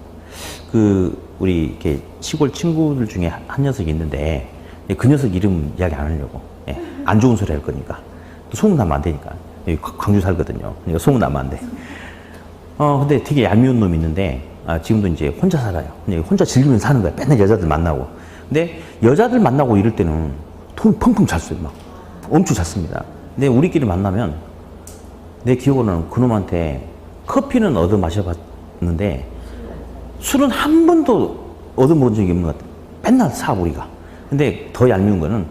우리 이렇게 시골 친구들 중에 한 녀석이 있는데 그 녀석 이름 이야기 안 하려고. 안 좋은 소리 할 거니까. 또 소문나면 안 되니까. 여기 광주 살거든요. 그러니까 소문나면 안 돼. 근데 되게 얄미운 놈이 있는데, 지금도 이제 혼자 살아요. 혼자 즐기면서 사는 거야. 맨날 여자들 만나고. 근데 여자들 만나고 이럴 때는 돈 펑펑 잘 써요. 막. 엄청 잘 씁니다. 근데 우리끼리 만나면 내 기억으로는 그놈한테 커피는 얻어 마셔봤는데 술은 한 번도 얻어 먹은 적이 없는 것 같아요. 맨날 사, 우리가. 근데 더 얄미운 거는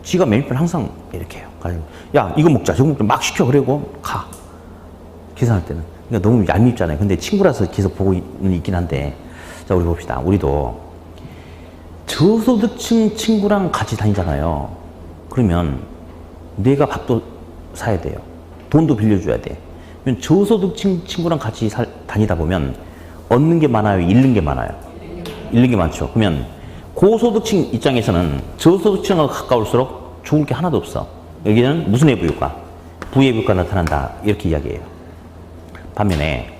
지가 메뉴판 항상 이렇게 해요. 야, 이거 먹자, 저거 먹자, 막 시켜. 그리고 가. 계산할 때는. 그러니까 너무 얄밉잖아요. 근데 친구라서 계속 보고 있긴 한데. 자, 우리 봅시다. 우리도 저소득층 친구랑 같이 다니잖아요. 그러면 내가 밥도 사야 돼요. 돈도 빌려줘야 돼. 그러면 저소득층 친구랑 같이 다니다 보면 얻는 게 많아요? 잃는 게 많아요? 잃는 게 많죠. 그러면 고소득층 입장에서는 저소득층하고 가까울수록 좋을 게 하나도 없어. 여기는 무슨 외부효과? 부외부효과 나타난다. 이렇게 이야기해요. 반면에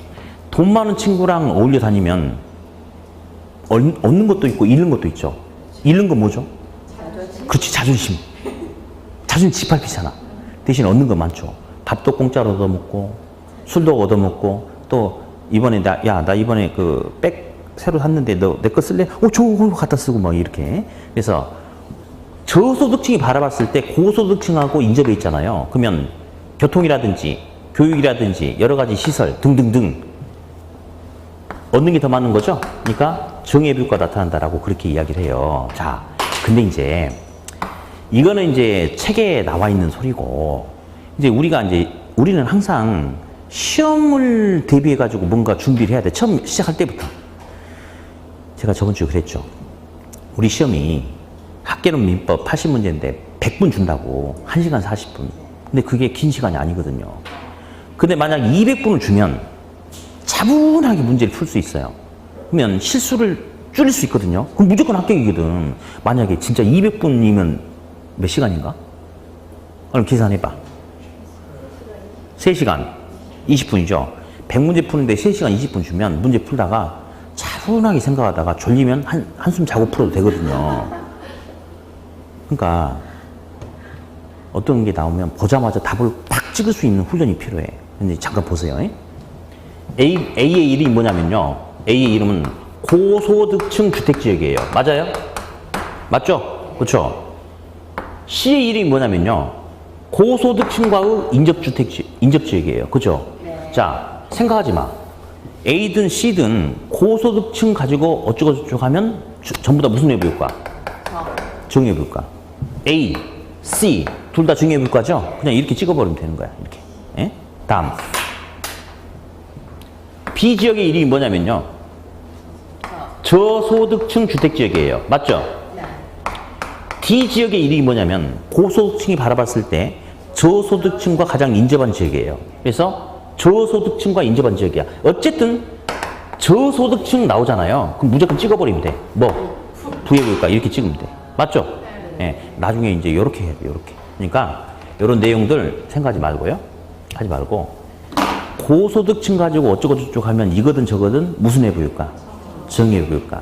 돈 많은 친구랑 어울려 다니면 얻는 것도 있고 잃는 것도 있죠. 잃는 건 뭐죠? 그렇지, 자존심. 자존심 짓밟히잖아. 대신 얻는 거 많죠. 밥도 공짜로 얻어먹고 술도 얻어먹고 또 이번에 나 이번에 그 백 새로 샀는데 너 내 거 쓸래? 저거 갖다 쓰고 막 이렇게. 그래서 저소득층이 바라봤을 때 고소득층하고 인접해 있잖아요. 그러면 교통이라든지 교육이라든지 여러 가지 시설 등등등 얻는 게 더 많은 거죠. 그러니까 정의의 비율가 나타난다라고 그렇게 이야기를 해요. 자, 근데 이제 이거는 이제 책에 나와 있는 소리고, 이제 우리는 항상 시험을 대비해가지고 뭔가 준비를 해야 돼. 처음 시작할 때부터. 제가 저번 주에 그랬죠. 우리 시험이 학개론 민법 80문제인데 100분 준다고. 1시간 40분. 근데 그게 긴 시간이 아니거든요. 근데 만약 200분을 주면 차분하게 문제를 풀 수 있어요. 그러면 실수를 줄일 수 있거든요. 그럼 무조건 합격이거든. 만약에 진짜 200분이면 몇 시간인가? 그럼 계산해봐. 3시간 20분이죠. 100문제 푸는데 3시간 20분 주면 문제 풀다가 차분하게 생각하다가 졸리면 한숨 자고 풀어도 되거든요. 그러니까 어떤 게 나오면 보자마자 답을 팍 찍을 수 있는 훈련이 필요해. 근데 잠깐 보세요. A의 이름이 뭐냐면요. A의 이름은 고소득층 주택지역이에요. 맞아요? 맞죠? 그렇죠? C의 이름이 뭐냐면요. 고소득층과의 인접지역이에요. 그죠? 네. 자, 생각하지 마. A든 C든 고소득층 가지고 어쩌고저쩌고 하면 전부 다 무슨 외부효과? 정외부효과. A, C 둘 다 정외부효과죠? 그냥 이렇게 찍어버리면 되는 거야. 이렇게. 예? 다음. B 지역의 이름이 뭐냐면요. 저소득층 주택지역이에요. 맞죠? 네. D 지역의 이름이 뭐냐면 고소득층이 바라봤을 때 저소득층과 가장 인접한 지역이에요. 그래서 저소득층과 인접한 지역이야. 어쨌든 저소득층 나오잖아요. 그럼 무조건 찍어버리면 돼. 뭐? 부여볼까? 이렇게 찍으면 돼. 맞죠? 네. 나중에 이제 이렇게 해야 돼. 이렇게. 그러니까 이런 내용들 생각하지 말고요. 하지 말고 고소득층 가지고 어쩌고저쩌고 하면 이거든 저거든 무슨 외부효과? 정외부효과.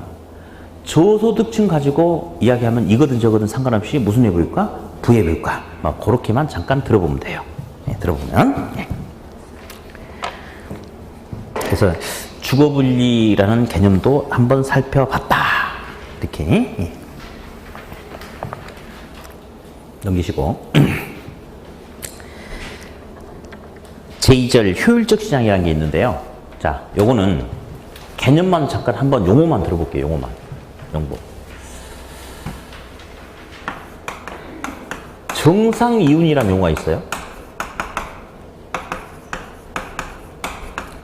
저소득층 가지고 이야기하면 이거든 저거든 상관없이 무슨 외부효과? 부외부효과. 막 그렇게만 잠깐 들어보면 돼요. 네, 들어보면. 네. 그래서 주거분리라는 개념도 한번 살펴봤다. 이렇게. 예. 넘기시고. 제2절 효율적 시장이라는 게 있는데요. 자, 요거는 개념만 잠깐 한번 용어만 들어볼게요. 용어만. 용어. 정상이윤이라는 용어가 있어요.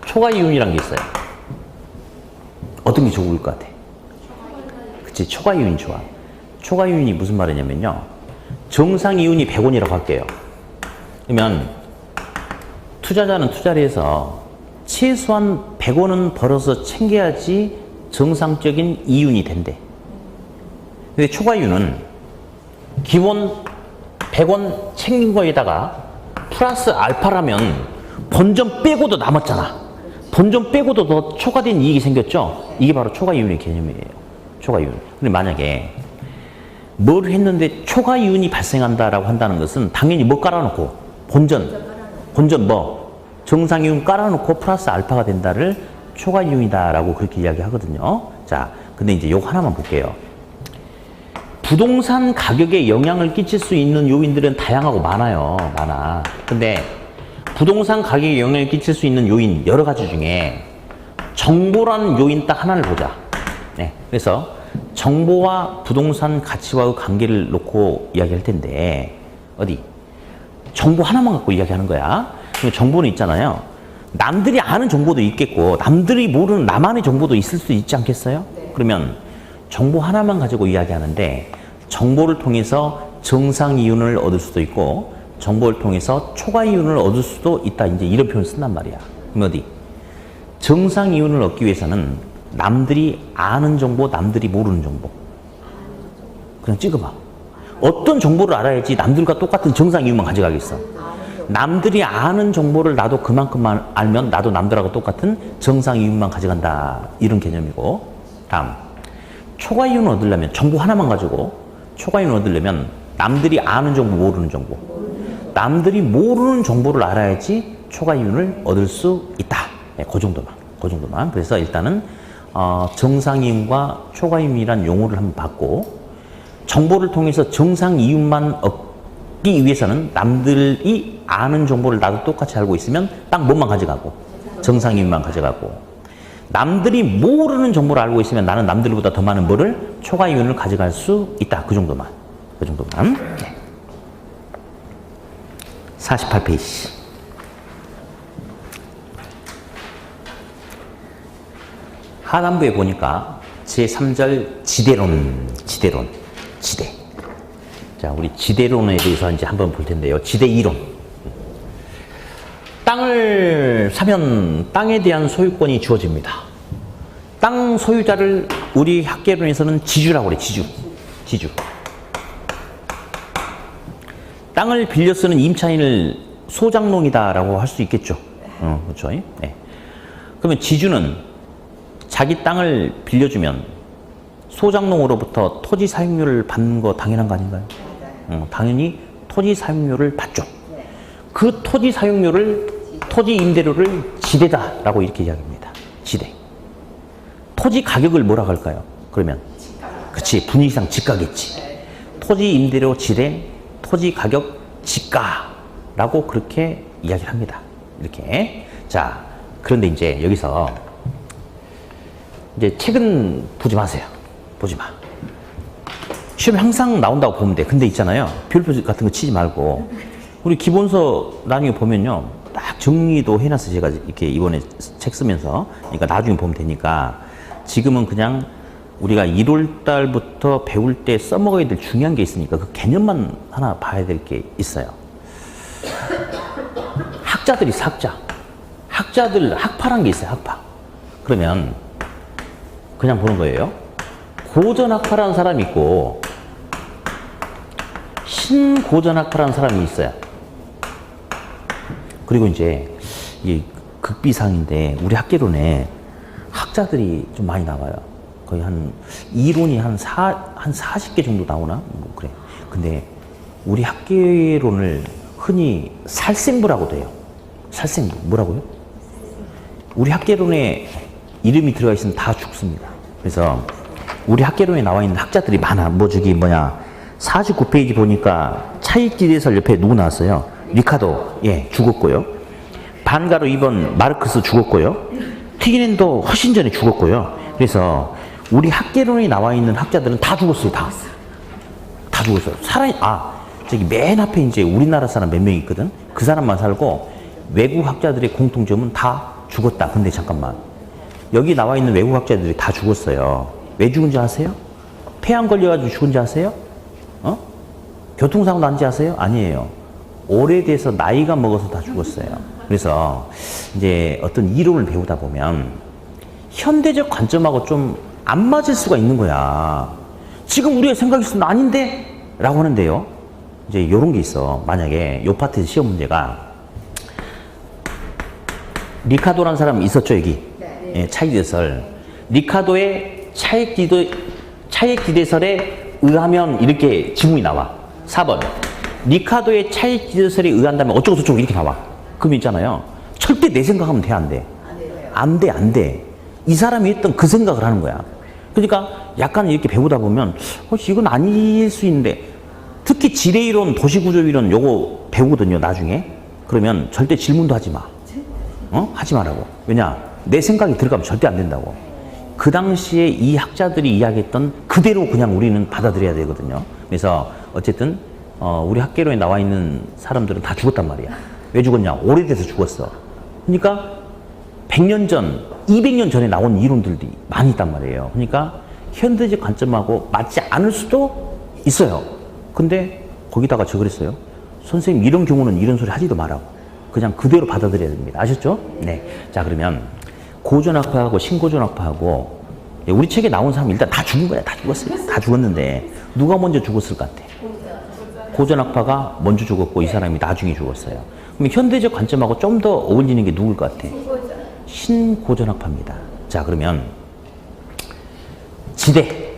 초과이윤이라는 게 있어요. 어떤 게 좋을 것 같아? 그치, 초과이윤이 좋아. 초과이윤이 무슨 말이냐면요. 정상이윤이 100원이라고 할게요. 그러면 투자자는 투자를 해서 최소한 100원은 벌어서 챙겨야지 정상적인 이윤이 된대. 근데 초과이윤은 기본 100원 챙긴 거에다가 플러스 알파라면 본전 빼고도 남았잖아. 본전 빼고도 더 초과된 이익이 생겼죠? 이게 바로 초과이윤의 개념이에요. 초과이윤. 근데 만약에 뭘 했는데 초과이윤이 발생한다라고 한다는 것은 당연히 뭐 깔아놓고 본전 뭐 정상이윤 깔아놓고 플러스 알파가 된다를 초과이윤이다라고 그렇게 이야기하거든요. 자, 근데 이제 요거 하나만 볼게요. 부동산 가격에 영향을 끼칠 수 있는 요인들은 다양하고 많아요. 많아. 근데 부동산 가격에 영향을 끼칠 수 있는 요인 여러 가지 중에 정보라는 요인 딱 하나를 보자. 네. 그래서 정보와 부동산 가치와의 관계를 놓고 이야기할 텐데 어디? 정보 하나만 갖고 이야기하는 거야. 그럼 정보는 있잖아요. 남들이 아는 정보도 있겠고 남들이 모르는 나만의 정보도 있을 수 있지 않겠어요? 네. 그러면 정보 하나만 가지고 이야기하는데 정보를 통해서 정상이윤을 얻을 수도 있고 정보를 통해서 초과이윤을 얻을 수도 있다. 이제 이런 표현을 쓴단 말이야. 그럼 어디? 정상이윤을 얻기 위해서는 남들이 아는 정보, 남들이 모르는 정보. 그냥 찍어봐. 어떤 정보를 알아야지 남들과 똑같은 정상이윤만 가져가겠어. 남들이 아는 정보를 나도 그만큼만 알면 나도 남들하고 똑같은 정상이윤만 가져간다. 이런 개념이고. 다음. 초과이윤을 얻으려면 정보 하나만 가지고 초과이윤을 얻으려면 남들이 아는 정보, 모르는 정보. 남들이 모르는 정보를 알아야지 초과이윤을 얻을 수 있다. 네, 그 정도만. 그 정도만. 그래서 일단은 정상이윤과 초과이윤이란 용어를 한번 봤고 정보를 통해서 정상이윤만 얻기 위해서는 남들이 아는 정보를 나도 똑같이 알고 있으면 딱 뭐만 가져가고 정상이윤만 가져가고 남들이 모르는 정보를 알고 있으면 나는 남들보다 더 많은 뭐를 초과이윤을 가져갈 수 있다. 그 정도만. 그 정도만. 네. 48페이지. 하단부에 보니까 제3절 지대론. 지대. 자, 우리 지대론에 대해서 이제 한번 볼 텐데요. 지대 이론. 땅을 사면 땅에 대한 소유권이 주어집니다. 땅 소유자를 우리 학계론에서는 지주라고 그래, 지주. 땅을 빌려 쓰는 임차인을 소장농이다라고 할 수 있겠죠. 그렇죠. 네. 그러면 지주는 자기 땅을 빌려주면 소장농으로부터 토지 사용료를 받는 거 당연한 거 아닌가요? 당연히 토지 사용료를 받죠. 그 토지 사용료를, 토지 임대료를 지대다라고 이렇게 이야기합니다. 지대. 토지 가격을 뭐라고 할까요? 그러면 그치, 분위기상 지가겠지. 토지 임대료 지대, 토지 가격 지가라고 그렇게 이야기를 합니다. 이렇게. 자, 그런데 이제 여기서 이제 책은 보지 마세요. 보지 마. 시험에 항상 나온다고 보면 돼. 근데 있잖아요. 별표 같은 거 치지 말고 우리 기본서 나중에 보면요. 딱 정리도 해놨어요. 제가 이렇게 이번에 책 쓰면서. 그러니까 나중에 보면 되니까 지금은 그냥 우리가 1월 달부터 배울 때 써먹어야 될 중요한 게 있으니까 그 개념만 하나 봐야 될 게 있어요. 학자들이 있어, 학자들, 학파란 게 있어요, 학파. 그러면 그냥 보는 거예요. 고전학파라는 사람이 있고 신고전학파라는 사람이 있어요. 그리고 이제 이 극비상인데 우리 학계론에 학자들이 좀 많이 나와요. 거의 한 이론이 한 40개 정도 나오나? 뭐 그래. 근데 우리 학계론을 흔히 살생부라고도 해요. 살생부. 뭐라고요? 우리 학계론에 이름이 들어가 있으면 다 죽습니다. 그래서 우리 학계론에 나와 있는 학자들이 많아. 49페이지 보니까 차익지대설 옆에 누구 나왔어요? 리카도, 예, 죽었고요. 반가로 2번 마르크스 죽었고요. 티기넨도 훨씬 전에 죽었고요. 그래서 우리 학계론에 나와 있는 학자들은 다 죽었어요. 다 죽었어요. 저기 맨 앞에 이제 우리나라 사람 몇 명 있거든. 그 사람만 살고 외국 학자들의 공통점은 다 죽었다. 근데 잠깐만. 여기 나와 있는 외국 학자들이 다 죽었어요. 왜 죽은지 아세요? 폐암 걸려가지고 죽은지 아세요? 교통사고 난지 아세요? 아니에요. 오래돼서 나이가 먹어서 다 죽었어요. 그래서 이제 어떤 이론을 배우다 보면 현대적 관점하고 좀 안 맞을 수가 있는 거야. 지금 우리가 생각했으면 아닌데? 라고 하는데요. 이제 이런 게 있어. 만약에 요 파트에서 시험 문제가 리카도라는 사람 있었죠, 여기? 네. 예, 차익지대설. 리카도의 차익지대설에 의하면 이렇게 지문이 나와. 4번. 리카도의 차익지대설에 의한다면 어쩌고저쩌고 이렇게 나와. 그럼 있잖아요. 절대 내 생각하면 돼, 안 돼? 안 돼. 이 사람이 했던 그 생각을 하는 거야. 그러니까 약간 이렇게 배우다 보면 이건 아닐 수 있는데 특히 지뢰이론, 도시구조이론 요거 배우거든요, 나중에. 그러면 절대 질문도 하지 마. 하지 말라고. 왜냐? 내 생각이 들어가면 절대 안 된다고. 그 당시에 이 학자들이 이야기했던 그대로 그냥 우리는 받아들여야 되거든요. 그래서 어쨌든 우리 학계론에 나와 있는 사람들은 다 죽었단 말이야. 왜 죽었냐? 오래돼서 죽었어. 그러니까 100년 전, 200년 전에 나온 이론들이 많이 있단 말이에요. 그러니까 현대적 관점하고 맞지 않을 수도 있어요. 근데 거기다가 저 그랬어요. 선생님 이런 경우는 이런 소리 하지도 말라고. 그냥 그대로 받아들여야 됩니다. 아셨죠? 네. 자, 그러면 고전학파하고 신고전학파하고 우리 책에 나온 사람 일단 다 죽은 거야. 다 죽었어요. 다 죽었는데 누가 먼저 죽었을 것 같아? 고전학파가 먼저 죽었고 이 사람이 나중에 죽었어요. 그럼 현대적 관점하고 좀 더 어울리는 게 누굴 것 같아? 신고전학파입니다. 자, 그러면 지대.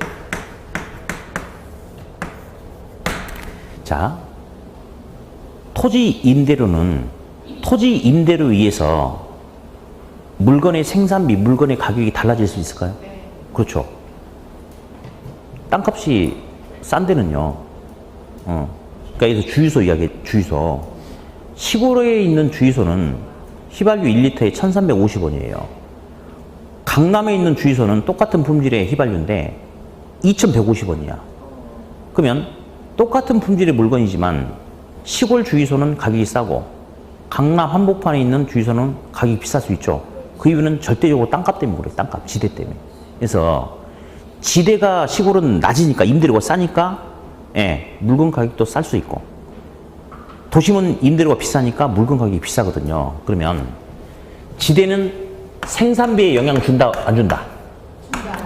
자, 토지 임대료는 토지 임대료에 의해서 물건의 생산비, 물건의 가격이 달라질 수 있을까요? 그렇죠. 땅값이 싼 데는요. 그러니까 여기서 주유소 이야기, 주유소. 시골에 있는 주유소는 휘발유 1리터에 1,350원이에요. 강남에 있는 주유소는 똑같은 품질의 휘발유인데 2,150원이야. 그러면 똑같은 품질의 물건이지만 시골 주유소는 가격이 싸고 강남 한복판에 있는 주유소는 가격이 비쌀 수 있죠. 그 이유는 절대적으로 땅값 때문에 그래요. 땅값, 지대 때문에. 그래서 지대가 시골은 낮으니까 임대료가 싸니까 예, 물건 가격도 쌀 수 있고 도심은 임대료가 비싸니까 물건 가격이 비싸거든요. 그러면 지대는 생산비에 영향 준다, 안 준다?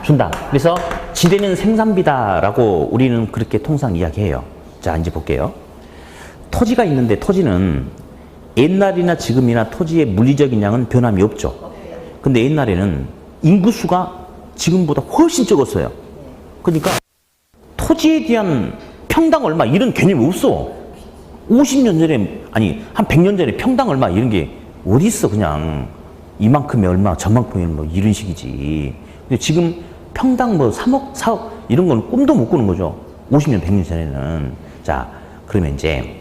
준다. 그래서 지대는 생산비다라고 우리는 그렇게 통상 이야기해요. 자, 이제 볼게요. 토지가 있는데 토지는 옛날이나 지금이나 토지의 물리적인 양은 변함이 없죠. 근데 옛날에는 인구수가 지금보다 훨씬 적었어요. 그러니까 토지에 대한 평당 얼마 이런 개념이 없어. 50년 전에 아니 한 100년 전에 평당 얼마 이런 게 어디 있어. 그냥 이만큼이 얼마 저만큼이 뭐 이런 식이지. 근데 지금 평당 뭐 3억 4억 이런 건 꿈도 못 꾸는 거죠. 50년 100년 전에는. 자, 그러면 이제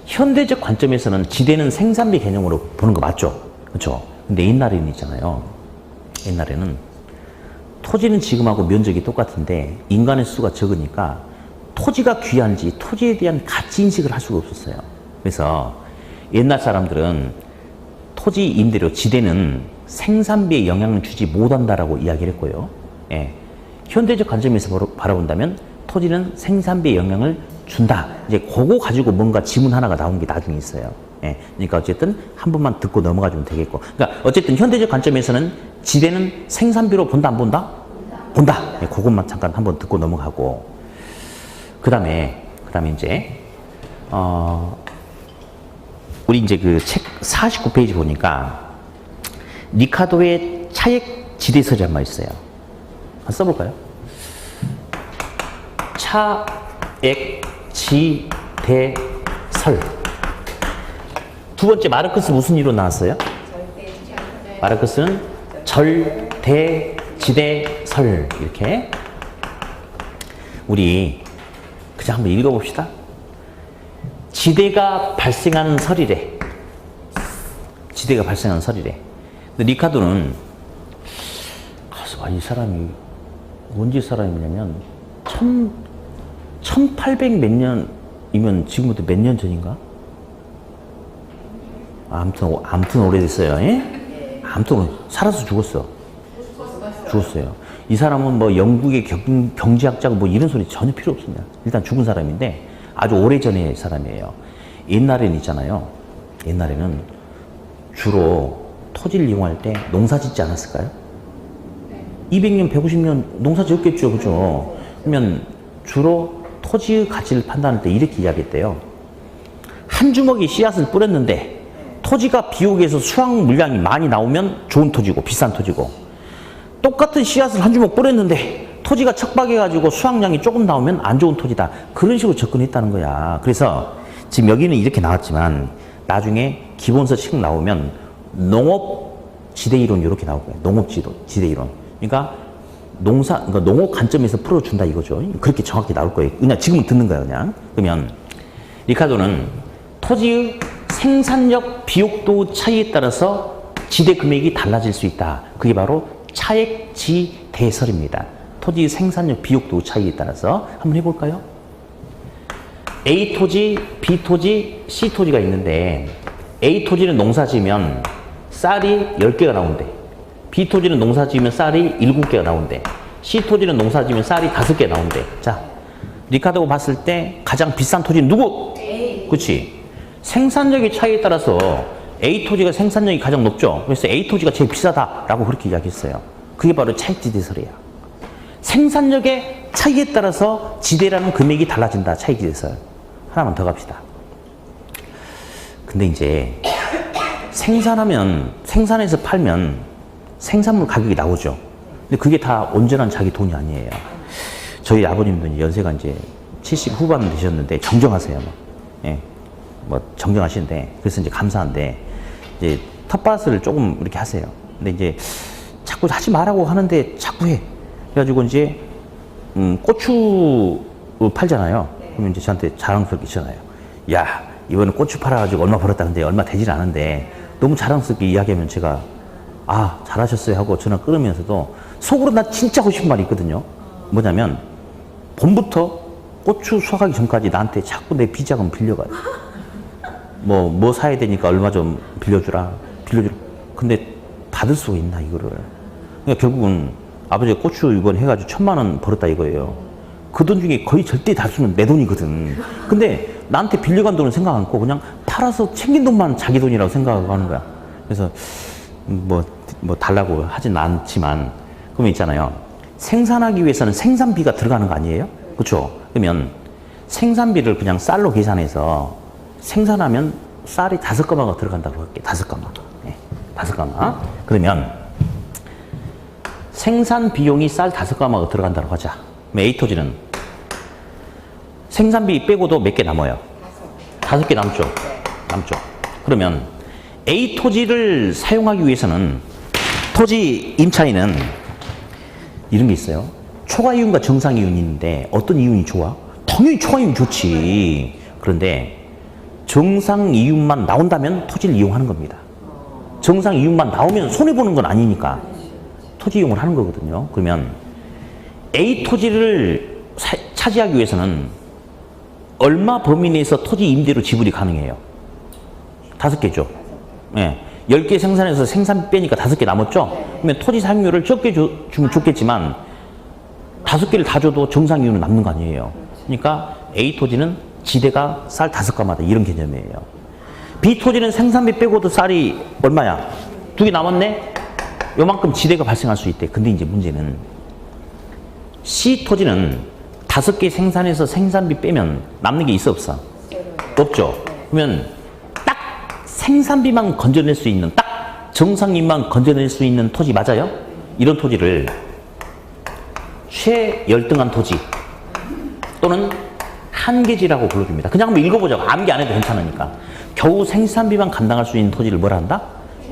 현대적 관점에서는 지대는 생산비 개념으로 보는 거 맞죠? 그렇죠? 근데 옛날에는 있잖아요. 옛날에는 토지는 지금하고 면적이 똑같은데 인간의 수가 적으니까 토지가 귀한지 토지에 대한 가치 인식을 할 수가 없었어요. 그래서 옛날 사람들은 토지 임대료 지대는 생산비에 영향을 주지 못한다라고 이야기를 했고요. 예. 현대적 관점에서 바라본다면 토지는 생산비에 영향을 준다. 이제 그거 가지고 뭔가 지문 하나가 나온 게 나중에 있어요. 예. 그러니까 어쨌든 한 번만 듣고 넘어가 주면 되겠고. 그러니까 어쨌든 현대적 관점에서는 지대는 생산비로 본다, 안 본다? 본다. 예, 그것만 잠깐 한번 듣고 넘어가고. 그 다음에 이제, 우리 이제 그 책 49페이지 보니까 리카도의 차액 지대설이 한 말 있어요. 한번 써볼까요? 차액 지대설. 두 번째 마르크스 무슨 이로 나왔어요? 마르크스는 절대지대설. 이렇게 우리 그냥 한번 읽어봅시다. 지대가 발생하는 설이래. 지대가 발생하는 설이래. 근데 리카도는 이 사람이 언제 사람이냐면 1800 몇 년이면 지금부터 몇 년 전인가? 아무튼 오래됐어요. 예? 아무튼 살아서 죽었어요. 이 사람은 뭐 영국의 경제학자고 뭐 이런 소리 전혀 필요 없습니다. 일단 죽은 사람인데 아주 오래전의 사람이에요. 옛날에는 있잖아요. 옛날에는 주로 토지를 이용할 때 농사 짓지 않았을까요? 200년, 150년 농사 지었겠죠. 그죠? 그러면 주로 토지의 가치를 판단할 때 이렇게 이야기했대요. 한 주먹의 씨앗을 뿌렸는데 토지가 비옥에서 수확 물량이 많이 나오면 좋은 토지고 비싼 토지고, 똑같은 씨앗을 한 주먹 뿌렸는데 토지가 척박해가지고 수확량이 조금 나오면 안 좋은 토지다. 그런 식으로 접근했다는 거야. 그래서 지금 여기는 이렇게 나왔지만 나중에 기본서 책 나오면 농업지대이론 이렇게 나올 거예요. 농업지대이론. 그러니까 그러니까 농업 관점에서 풀어준다 이거죠. 그렇게 정확히 나올 거예요. 그냥 지금은 듣는 거예요. 그냥. 그러면 리카도는 토지의 생산력 비옥도 차이에 따라서 지대 금액이 달라질 수 있다. 그게 바로 차액지대설입니다. 토지 생산력 비옥도 차이에 따라서 한번 해볼까요? A 토지, B 토지, C 토지가 있는데 A 토지는 농사 지으면 쌀이 10개가 나온대. B 토지는 농사 지으면 쌀이 7개가 나온대. C 토지는 농사 지으면 쌀이 5개 나온대. 자, 리카도가 봤을 때 가장 비싼 토지는 누구? A. 그렇지. 생산력의 차이에 따라서 A 토지가 생산력이 가장 높죠. 그래서 A 토지가 제일 비싸다라고 그렇게 이야기했어요. 그게 바로 차익지대설이야. 생산력의 차이에 따라서 지대라는 금액이 달라진다. 차익지대설. 하나만 더 갑시다. 근데 이제 생산해서 팔면 생산물 가격이 나오죠. 근데 그게 다 온전한 자기 돈이 아니에요. 저희 아버님도 연세가 이제 70 후반 되셨는데 정정하세요. 예. 뭐 정정하시는데, 그래서 이제 감사한데 이제 텃밭을 조금 이렇게 하세요. 근데 이제 자꾸 하지 말라고 하는데 자꾸 해. 그래가지고 이제 고추 팔잖아요. 그러면 이제 저한테 자랑스럽게 있잖아요. 야, 이번에 고추 팔아가지고 얼마 벌었다는데 얼마 되질 않은데, 너무 자랑스럽게 이야기하면 제가 아, 잘하셨어요 하고 전화 끊으면서도 속으로 나 진짜 하고 싶은 말이 있거든요. 뭐냐면 봄부터 고추 수확하기 전까지 나한테 자꾸 내 비자금 빌려가요. 뭐 사야 되니까 얼마 좀 빌려주라. 근데 받을 수가 있나, 이거를. 그러니까 결국은 아버지가 고추 이번 해가지고 1,000만 원 벌었다 이거예요. 그 돈 중에 거의 절대 다수는 내 돈이거든. 근데 나한테 빌려간 돈은 생각 않고 그냥 팔아서 챙긴 돈만 자기 돈이라고 생각하고 하는 거야. 그래서 뭐 달라고 하진 않지만, 그러면 있잖아요. 생산하기 위해서는 생산비가 들어가는 거 아니에요? 그렇죠? 그러면 생산비를 그냥 쌀로 계산해서 생산하면 쌀이 5가마가 들어간다고 할게. 5가마. 네, 5가마. 그러면 생산 비용이 쌀 5가마가 들어간다고 하자. 그럼 A토지는 생산비 빼고도 몇 개 남아요? 5개 남죠? 남죠. 그러면 A토지를 사용하기 위해서는 토지 임차인은 이런 게 있어요. 초과이윤과 정상이윤이 있는데 어떤 이윤이 좋아? 당연히 초과이윤 좋지. 그런데 정상이윤만 나온다면 토지를 이용하는 겁니다. 정상이윤만 나오면 손해보는 건 아니니까 토지 이용을 하는 거거든요. 그러면 A 토지를 차지하기 위해서는 얼마 범위 내에서 토지 임대료 지불이 가능해요? 5개죠. 예. 10개 생산해서 생산비 빼니까 5개 남았죠? 그러면 토지 사용료를 적게 주면 좋겠지만 5개를 다 줘도 정상이윤은 남는 거 아니에요. 그러니까 A 토지는 지대가 쌀 5가마다 이런 개념이에요. B 토지는 생산비 빼고도 쌀이 얼마야? 2개 남았네? 요만큼 지대가 발생할 수 있대. 근데 이제 문제는 C 토지는 5개 생산해서 생산비 빼면 남는 게 있어 없어? 없죠. 그러면 딱 생산비만 건져낼 수 있는, 딱 정상이윤만 건져낼 수 있는 토지 맞아요? 이런 토지를 최열등한 토지 또는 한계지라고 불러줍니다. 그냥 한번 읽어보자고. 암기 안 해도 괜찮으니까. 겨우 생산비만 감당할 수 있는 토지를 뭐라 한다?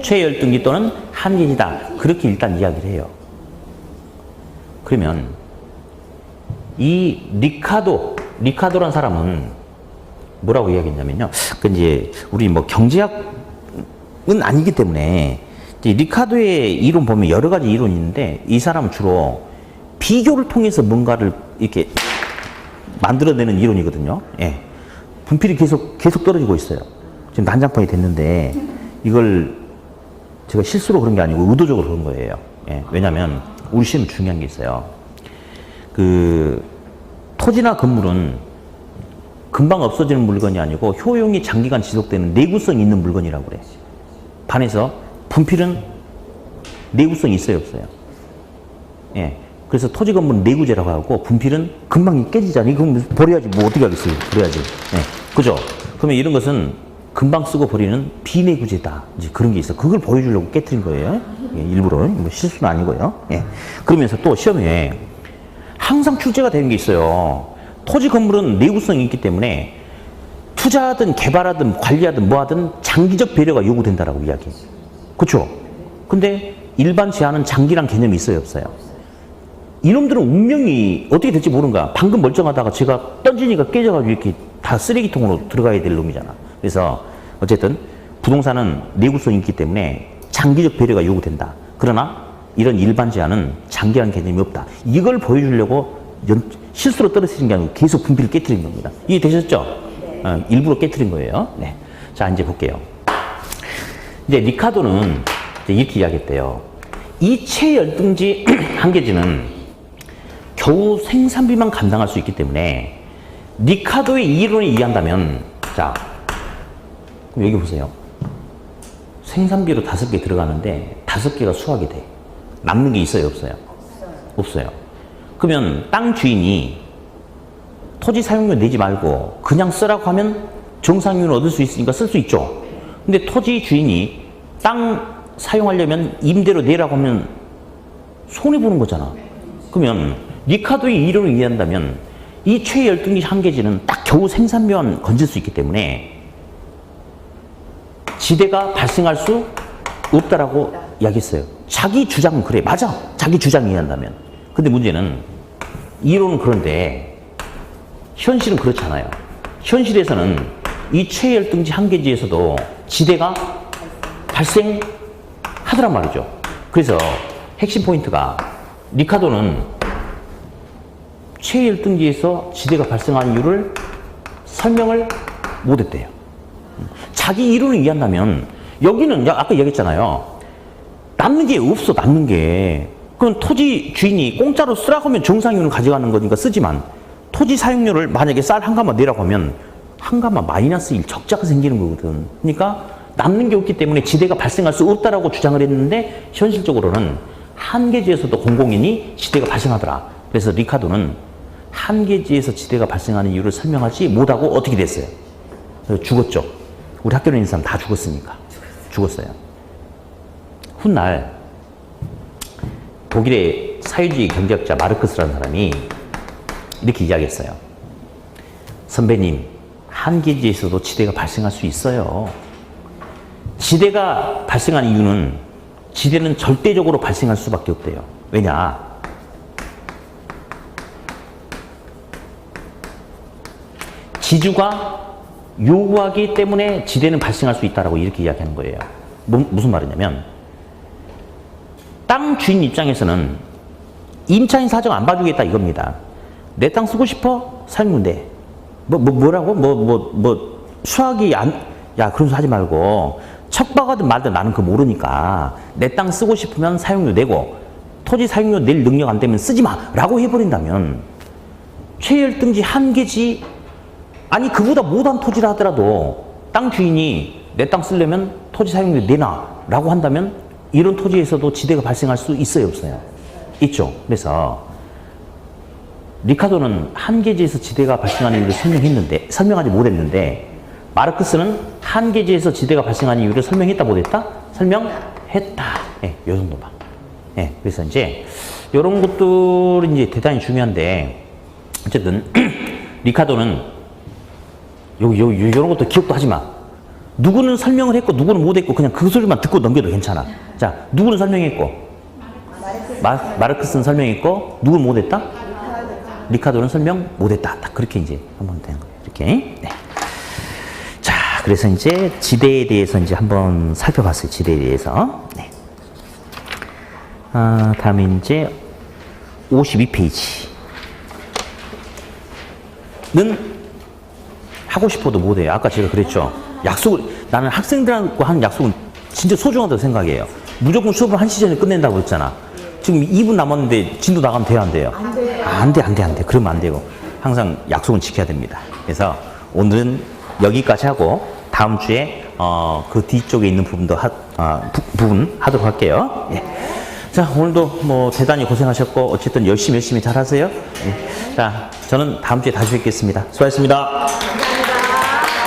최열등기 또는 한계지다. 그렇게 일단 이야기를 해요. 그러면 이 리카도란 사람은 뭐라고 이야기했냐면요. 그 이제 우리 뭐 경제학은 아니기 때문에 이제 리카도의 이론 보면 여러 가지 이론이 있는데 이 사람은 주로 비교를 통해서 뭔가를 이렇게 만들어내는 이론이거든요. 예. 분필이 계속 떨어지고 있어요. 지금 난장판이 됐는데 이걸 제가 실수로 그런 게 아니고 의도적으로 그런 거예요. 예. 왜냐면 우리 시험에 중요한 게 있어요. 그 토지나 건물은 금방 없어지는 물건이 아니고 효용이 장기간 지속되는 내구성이 있는 물건이라고 그래. 반해서 분필은 내구성이 있어요, 없어요? 예. 그래서 토지 건물은 내구재라고 하고 분필은 금방 깨지잖아. 이거 버려야지. 뭐 어떻게 하겠어요? 버려야지. 예. 그죠? 그러면 이런 것은 금방 쓰고 버리는 비내구재다. 이제 그런 게 있어. 그걸 보여주려고 깨트린 거예요. 예. 일부러. 뭐 실수는 아니고요. 예. 그러면서 또 시험에 항상 출제가 되는 게 있어요. 토지 건물은 내구성이 있기 때문에 투자하든 개발하든 관리하든 뭐하든 장기적 배려가 요구된다라고 이야기해요. 그렇죠? 근데 일반 제한은 장기란 개념이 있어요, 없어요? 이놈들은 운명이 어떻게 될지 모르는 거야. 방금 멀쩡하다가 제가 던지니까 깨져가지고 이렇게 다 쓰레기통으로 들어가야 될 놈이잖아. 그래서 어쨌든 부동산은 내구성이 있기 때문에 장기적 배려가 요구된다. 그러나 이런 일반 제한은 장기란 개념이 없다. 이걸 보여주려고 실수로 떨어뜨린 게 아니고 계속 분필을 깨트린 겁니다. 이해되셨죠? 네. 일부러 깨트린 거예요. 네. 자, 이제 볼게요. 이제 리카도는 이제 이렇게 이야기했대요. 이 최열등지 한계지는 겨우 생산비만 감당할 수 있기 때문에 리카도의 이론을 이해한다면, 자, 그럼 여기 보세요. 생산비로 5개 들어가는데 5개가 수확이 돼. 남는 게 있어요, 없어요? 없어요. 그러면 땅 주인이 토지 사용료 내지 말고 그냥 쓰라고 하면 정상이윤을 얻을 수 있으니까 쓸 수 있죠. 근데 토지 주인이 땅 사용하려면 임대료 내라고 하면 손해보는 거잖아. 그러면 리카도의 이론을 이해한다면 이 최열등기 한계지는 딱 겨우 생산비만 건질 수 있기 때문에 지대가 발생할 수 없다라고 이야기했어요. 자기 주장은 그래. 맞아. 자기 주장 이해한다면. 근데 문제는 이론은 그런데 현실은 그렇잖아요. 현실에서는 이 최열등지 한계지에서도 지대가 발생하더란 말이죠. 그래서 핵심 포인트가 리카도는 최열등지에서 지대가 발생한 이유를 설명을 못했대요. 자기 이론을 이해한다면 여기는 아까 얘기했잖아요. 남는 게 없어, 남는 게. 그럼 토지 주인이 공짜로 쓰라고 하면 정상이윤을 가져가는 거니까 쓰지만 토지 사용료를 만약에 쌀 한 가마 내라고 하면 한 가마 마이너스 1 적자가 생기는 거거든. 그러니까 남는 게 없기 때문에 지대가 발생할 수 없다라고 주장을 했는데 현실적으로는 한계지에서도 공공인이 지대가 발생하더라. 그래서 리카도는 한계지에서 지대가 발생하는 이유를 설명하지 못하고 어떻게 됐어요? 죽었죠. 우리 학교에 있는 사람 다 죽었으니까. 죽었어요. 훗날 독일의 사회주의 경제학자 마르크스라는 사람이 이렇게 이야기했어요. 선배님, 한계지에서도 지대가 발생할 수 있어요. 지대가 발생한 이유는 지대는 절대적으로 발생할 수밖에 없대요. 왜냐? 지주가 요구하기 때문에 지대는 발생할 수 있다라고 이렇게 이야기하는 거예요. 무슨 말이냐면 땅 주인 입장에서는 임차인 사정 안 봐주겠다 이겁니다. 내 땅 쓰고 싶어? 사용료 내. 뭐라고? 수학이 야, 그런 소리 하지 말고 척박하든 말든 나는 그거 모르니까 내 땅 쓰고 싶으면 사용료 내고 토지 사용료 낼 능력 안 되면 쓰지 마 라고 해버린다면 최열등지 한계지 아니 그보다 못한 토지라 하더라도 땅 주인이 내 땅 쓰려면 토지 사용료 내놔 라고 한다면 이런 토지에서도 지대가 발생할 수 있어요, 없어요? 있죠. 그래서 리카도는 한계지에서 지대가 발생하는 이유를 설명하지 못했는데 마르크스는 한계지에서 지대가 발생하는 이유를 설명했다 못했다? 설명했다. 예, 요 정도만. 예, 그래서 이제 이런 것들이 이제 대단히 중요한데 어쨌든 리카도는 요런 것도 기억도 하지 마. 누구는 설명을 했고 누구는 못 했고 그냥 그 소리만 듣고 넘겨도 괜찮아. 자, 누구는 설명했고 마르크스는 설명했고 누구는 못 했다? 리카도는 설명 못 했다. 딱 그렇게 이제 한번 되는 거예요. 이렇게. 네. 자, 그래서 이제 지대에 대해서 이제 한번 살펴봤어요. 지대에 대해서. 네. 다음에 이제 52페이지는 하고 싶어도 못해요. 아까 제가 그랬죠. 나는 학생들하고 하는 약속은 진짜 소중하다고 생각해요. 무조건 수업을 1시 전에 끝낸다고 했잖아. 지금 2분 남았는데 진도 나가면 돼요, 안 돼요? 안 돼. 그러면 안 되고. 항상 약속은 지켜야 됩니다. 그래서 오늘은 여기까지 하고 다음 주에 그 뒤쪽에 있는 부분 하도록 할게요. 예. 자, 오늘도 뭐 대단히 고생하셨고 어쨌든 열심히 잘 하세요. 예. 자, 저는 다음 주에 다시 뵙겠습니다. 수고하셨습니다.